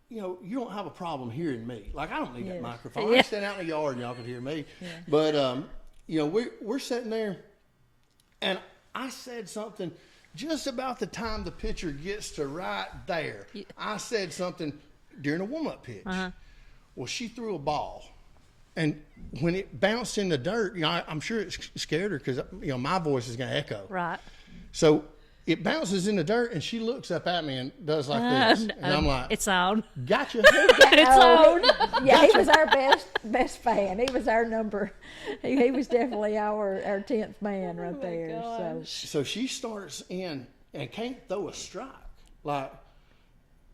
you know, you don't have a problem hearing me. Like, I don't need that microphone. I stand out in the yard and y'all can hear me. Yeah. But, you know, we're sitting there, and I said something just about the time the pitcher gets to right there. I said something during a warm-up pitch. Well, she threw a ball. And when it bounced in the dirt, you know, I'm sure it scared her because, you know, my voice is going to echo. Right. So it bounces in the dirt, and she looks up at me and does like this. And I'm like, it's on. Gotcha. It's on. Yeah, he was our best fan. He was our number. He was definitely our 10th man right there. So she starts in and can't throw a strike. Like,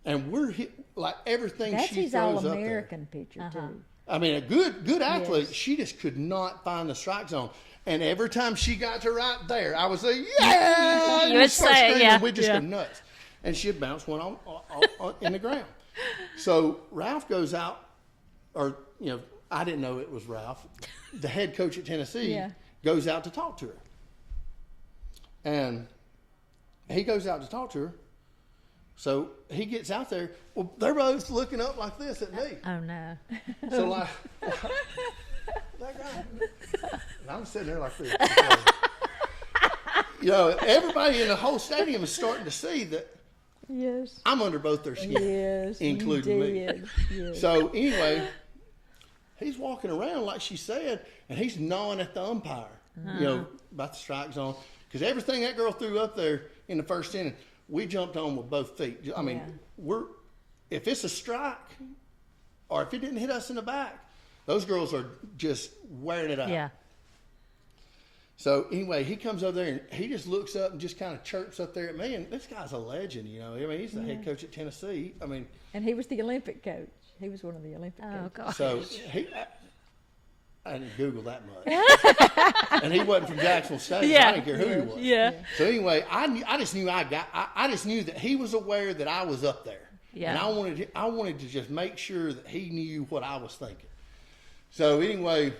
and we're hit, like everything That's she his throws All-American pitcher, too. I mean, a good athlete. Yes. She just could not find the strike zone. And every time she got to right there, I would say, yeah! You would say, yeah. We'd just go nuts. And she'd bounce one on in the ground. So Ralph goes out, or, you know, I didn't know it was Ralph. The head coach at Tennessee goes out to talk to her. And he goes out to talk to her. So he gets out there. Well, they're both looking up like this at me. Oh, no. So, like that guy. And I'm sitting there like this. You know, everybody in the whole stadium is starting to see that I'm under both their skin, including me. Yes. So, anyway, he's walking around like she said, and he's gnawing at the umpire, you know, about the strike zone. Because everything that girl threw up there in the first inning, we jumped on with both feet. I mean, if it's a strike or if it didn't hit us in the back, those girls are just wearing it out. Yeah. So anyway, he comes over there and he just looks up and just kind of chirps up there at me. And this guy's a legend, you know. I mean, he's the head coach at Tennessee. I mean, and he was the Olympic coach. He was one of the Olympic coaches. Gosh. So I didn't Google that much. And he wasn't from Jacksonville State. Yeah. So I didn't care who he was. Yeah. So anyway, I just knew I just knew that he was aware that I was up there. Yeah. And I wanted to just make sure that he knew what I was thinking. So anyway,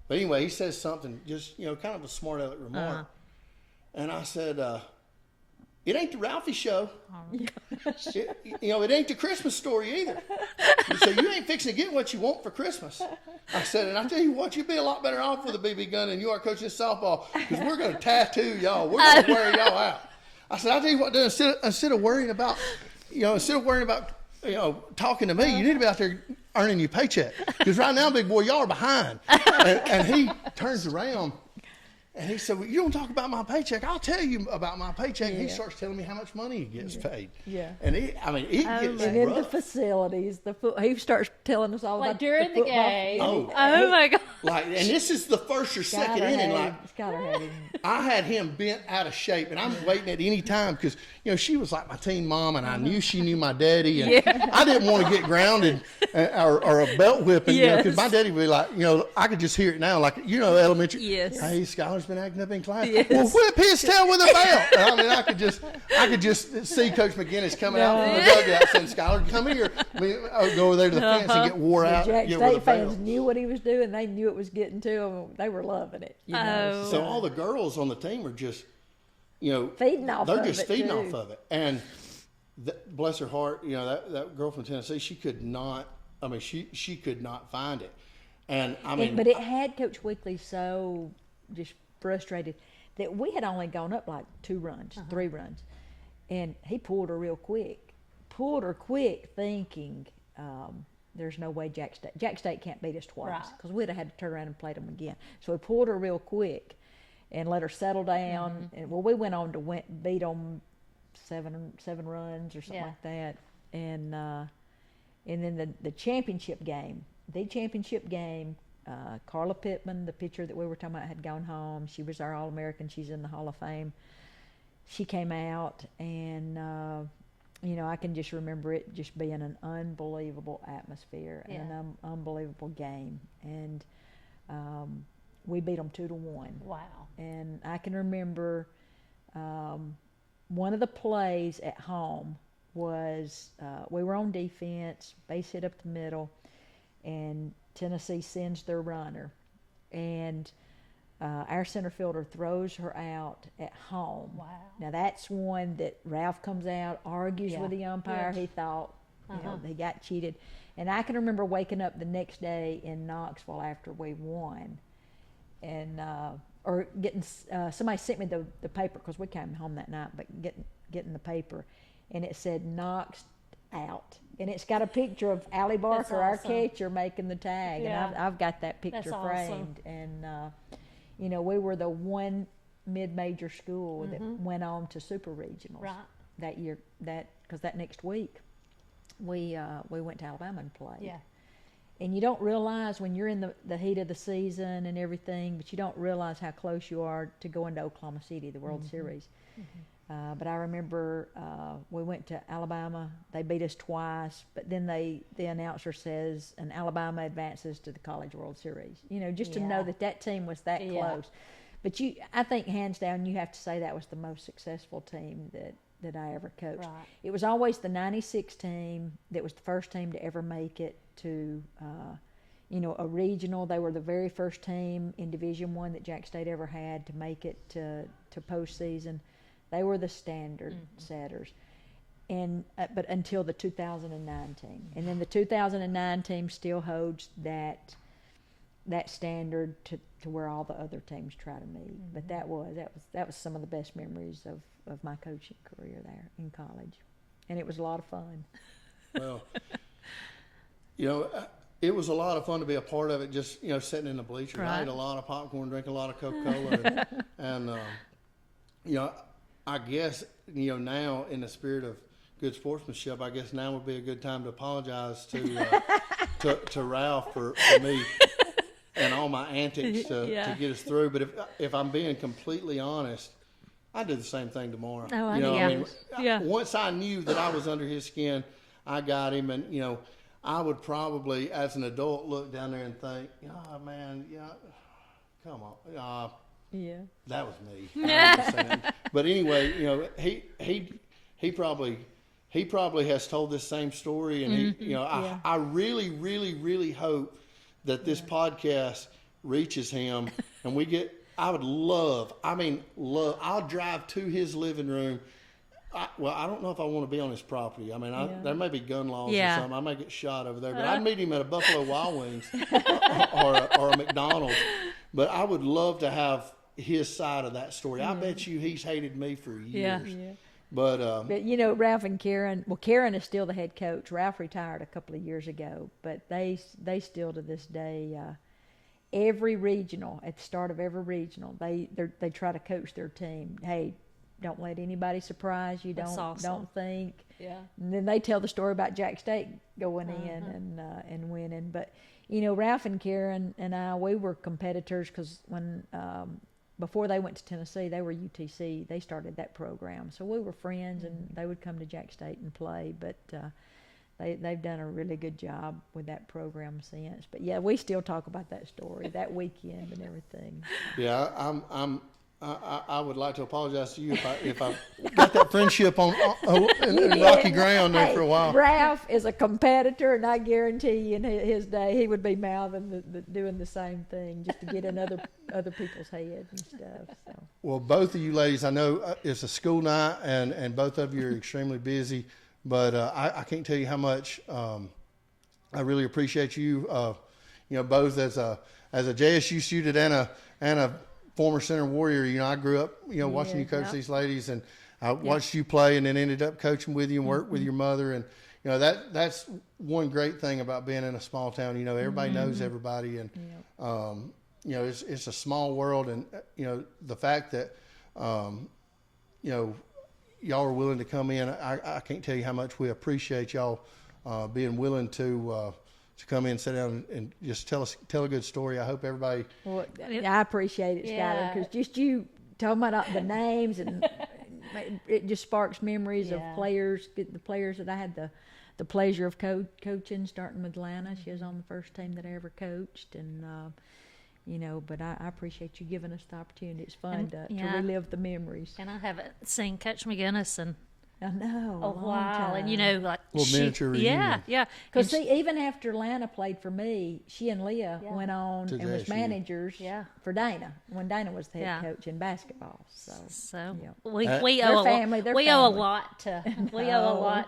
he says something, just, you know, kind of a smart aleck remark. And I said, it ain't the Ralphie show. It ain't the Christmas story either. So you ain't fixing to get what you want for Christmas. I said, and I tell you what, you'd be a lot better off with a BB gun than you are coaching softball, because we're going to tattoo y'all. We're going to wear y'all out. I said, I'll tell you what, instead of worrying about, talking to me, you need to be out there earning your paycheck. Because right now, big boy, y'all are behind. And he turns around. And he said, well, you don't talk about my paycheck. I'll tell you about my paycheck. And he starts telling me how much money he gets paid. Yeah. And it gets and in the facilities, he starts telling us all about during the game. Oh my God. And this is the first or second inning. I had him bent out of shape, and I'm waiting at any time because, you know, she was like my teen mom, and I knew she knew my daddy, and I didn't want to get grounded or a belt whipping, because my daddy would be like, you know, I could just hear it now, like, you know, elementary. Yes. Hey, Skylar's been acting up in class. Yes. Well, whip his tail with a belt. I mean, I could just see Coach McGinnis coming out from the dugout saying, Skylar, come here. I would go over there to the fence and get wore out. The Jack State fans knew what he was doing. They knew it was getting to them. They were loving it. You know? So all the girls on the team are just, you know, feeding off of it. And bless her heart, you know, that girl from Tennessee, she could not find it. And I mean, but it had Coach Weekly so just frustrated that we had only gone up like 2 runs, 3 runs, and he pulled her quick, thinking there's no way Jack State can't beat us twice, because we'd have had to turn around and play them again. So he pulled her real quick and let her settle down. And we went on to beat them 7 runs or something like that. And then the championship game, Carla Pittman, the pitcher that we were talking about, had gone home. She was our All-American. She's in the Hall of Fame. She came out, and you know, I can just remember it just being an unbelievable atmosphere and an unbelievable game. And we beat them 2-1. Wow. And I can remember one of the plays at home was we were on defense, base hit up the middle, and Tennessee sends their runner. And our center fielder throws her out at home. Wow. Now that's one that Ralph comes out, argues with the umpire. He thought, they got cheated. And I can remember waking up the next day in Knoxville after we won, and or getting somebody sent me the paper because we came home that night, but getting the paper, and it said Knox out, and it's got a picture of Allie Barker, our catcher, making the tag, and I've got that picture framed, and we were the one mid-major school that went on to super regionals that year. Because that next week we went to Alabama and played. Yeah. And you don't realize when you're in the heat of the season and everything, but you don't realize how close you are to going to Oklahoma City, the World Series. But I remember we went to Alabama. They beat us twice, but then the announcer says, and Alabama advances to the College World Series. Just to know that team was that close. But I think hands down, you have to say that was the most successful team that I ever coached. Right. It was always the '96 team that was the first team to ever make it to, a regional. They were the very first team in Division I that Jack State ever had to make it to postseason. They were the standard setters, and but until the 2009 team, and then the 2009 team still holds that standard to where all the other teams try to meet. But that was some of the best memories of my coaching career there in college, and it was a lot of fun. Well, it was a lot of fun to be a part of it. Just sitting in the bleachers, right. I ate a lot of popcorn, drank a lot of Coca-Cola, and I guess, now in the spirit of good sportsmanship, I guess now would be a good time to apologize to Ralph for me and all my antics to get us through. But if I'm being completely honest, I did the same thing tomorrow. Oh, once I knew that I was under his skin, I got him, and I would probably, as an adult, look down there and think, "Oh man, come on." That was me. But anyway, he probably has told this same story, and I really, really, really hope that this podcast reaches him, and we get. I would love. I'll drive to his living room. I don't know if I want to be on his property. There may be gun laws or something. I may get shot over there, but I'd meet him at a Buffalo Wild Wings or a McDonald's. But I would love to have his side of that story. I bet you he's hated me for years. Yeah. But Ralph and Karen. Well, Karen is still the head coach. Ralph retired a couple of years ago, but they still to this day. Every regional, at the start of every regional, they try to coach their team. Hey, don't let anybody surprise you. Don't think. Yeah. And then they tell the story about Jack State going in and winning. But Ralph and Karen and I, we were competitors because when before they went to Tennessee, they were UTC. They started that program, so we were friends, and they would come to Jack State and play. But they've done a really good job with that program since. But we still talk about that story, that weekend and everything. Yeah, I would like to apologize to you if I got that friendship on in rocky ground there for a while. Ralph is a competitor, and I guarantee you, in his day, he would be mouthing doing the same thing just to get in other people's heads and stuff. So. Well, both of you ladies, I know it's a school night, and both of you are extremely busy, but I can't tell you how much I really appreciate you. Both as a JSU student and a former Center Warrior. I grew up, watching you coach these ladies, and I watched you play, and then ended up coaching with you and worked with your mother. And that's one great thing about being in a small town. Everybody knows everybody, and it's a small world. And the fact that y'all are willing to come in, I can't tell you how much we appreciate y'all being willing to come in, sit down, and just tell a good story. I hope everybody. Well, I appreciate it, Skylar, because just you talking about the names, and it just sparks memories of players. The players that I had the pleasure of coaching, starting with Lana. She was on the first team that I ever coached, and But I appreciate you giving us the opportunity. It's fun to relive the memories. And I haven't seen Coach McGinnis in I know. a while, and like Little miniature reunion. yeah. Because see, even after Lana played for me, she and Leah went on To and was JSU. managers for Dana when Dana was the head Yeah. coach in basketball. So we They're owe family, they're we owe a family. lot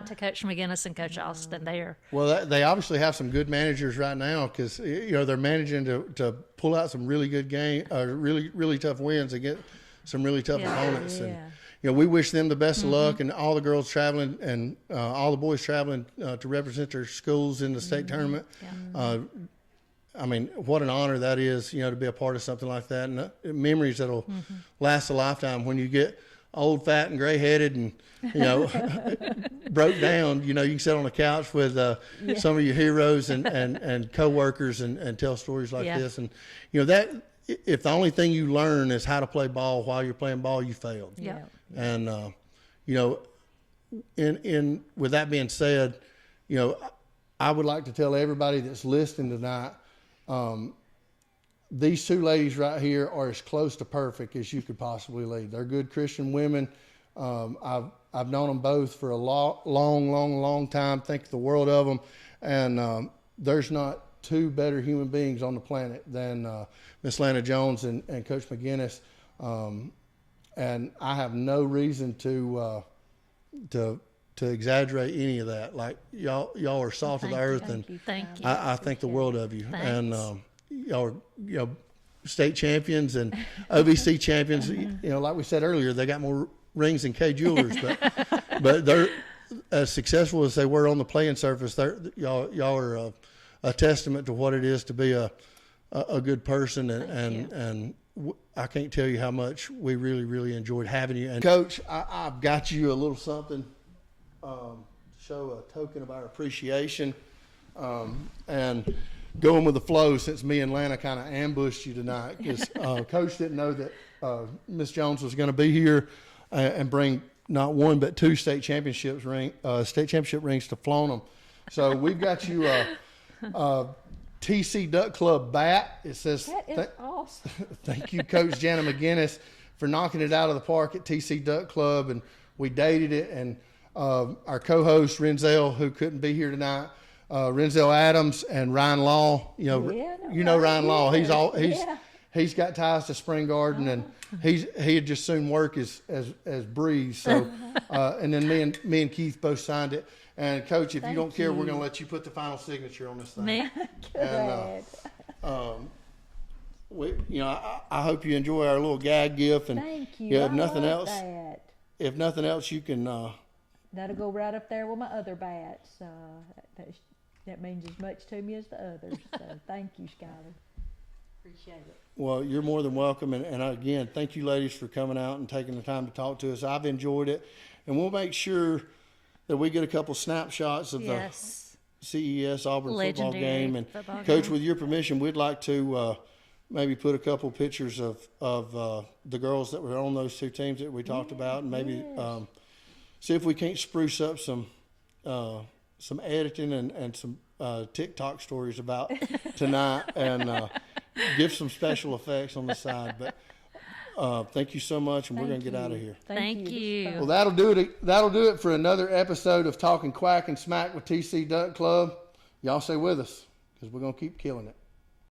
to Coach McGinnis and Coach Austin. There, Well, they obviously have some good managers right now because they're managing to pull out some really good really tough wins against some really tough opponents. And we wish them the best of luck, and all the girls traveling and all the boys traveling to represent their schools in the state tournament. I mean, what an honor that is, to be a part of something like that, and memories that'll last a lifetime. When you get old, fat, and gray-headed, and broke down, you can sit on the couch with some of your heroes and coworkers and tell stories like this. And that if the only thing you learn is how to play ball while you're playing ball, you failed. And in with that being said, I would like to tell everybody that's listening tonight, these two ladies right here are as close to perfect as you could possibly lead. They're good Christian women. I've known them both for a long time. Think the world of them, and there's not two better human beings on the planet than Miss Lana Jones and Coach McGinnis. And I have no reason to exaggerate any of that. Like y'all are salt of the earth, and thank you. I think the world of you. Thanks. And y'all are state champions and OVC champions. Like we said earlier, they got more rings than K Jewelers, but they're as successful as they were on the playing surface. Y'all are a testament to what it is to be a good person, and I can't tell you how much we really enjoyed having you. And Coach, I've got you a little something to show a token of our appreciation, and going with the flow, since me and Lana kind of ambushed you tonight, because Coach didn't know that Miss Jones was going to be here and bring not one but two state championship rings to flaunt them. So we've got you a TC Duck Club bat. It says That is awesome. thank you, Coach Jana McGinnis, for knocking it out of the park at TC Duck Club, and we dated it. And our co-host Renzel, who couldn't be here tonight, Renzel Adams and Ryan Law. Ryan Law. He's got ties to Spring Garden, and he'd just soon work as Breeze. So, and then me and Keith both signed it. And Coach, if you don't care, we're going to let you put the final signature on this thing. Me? And I hope you enjoy our little gag gift. And Thank you. if nothing love else, that. you can. That'll go right up there with my other bats. That means as much to me as the others. So thank you, Skylar. Appreciate it. Well, you're more than welcome. And again, thank you, ladies, for coming out and taking the time to talk to us. I've enjoyed it. And we'll make sure that we get a couple snapshots of the CES Auburn football game. And Coach, with your permission, we'd like to maybe put a couple pictures of the girls that were on those two teams that we talked about, and maybe see if we can't spruce up some editing and some TikTok stories about tonight, and give some special effects on the side. But thank you so much, and we're going to get out of here. Thank you. Well, that'll do it for another episode of Talking Quack and Smack with TC Duck Club. Y'all stay with us, because we're going to keep killing it.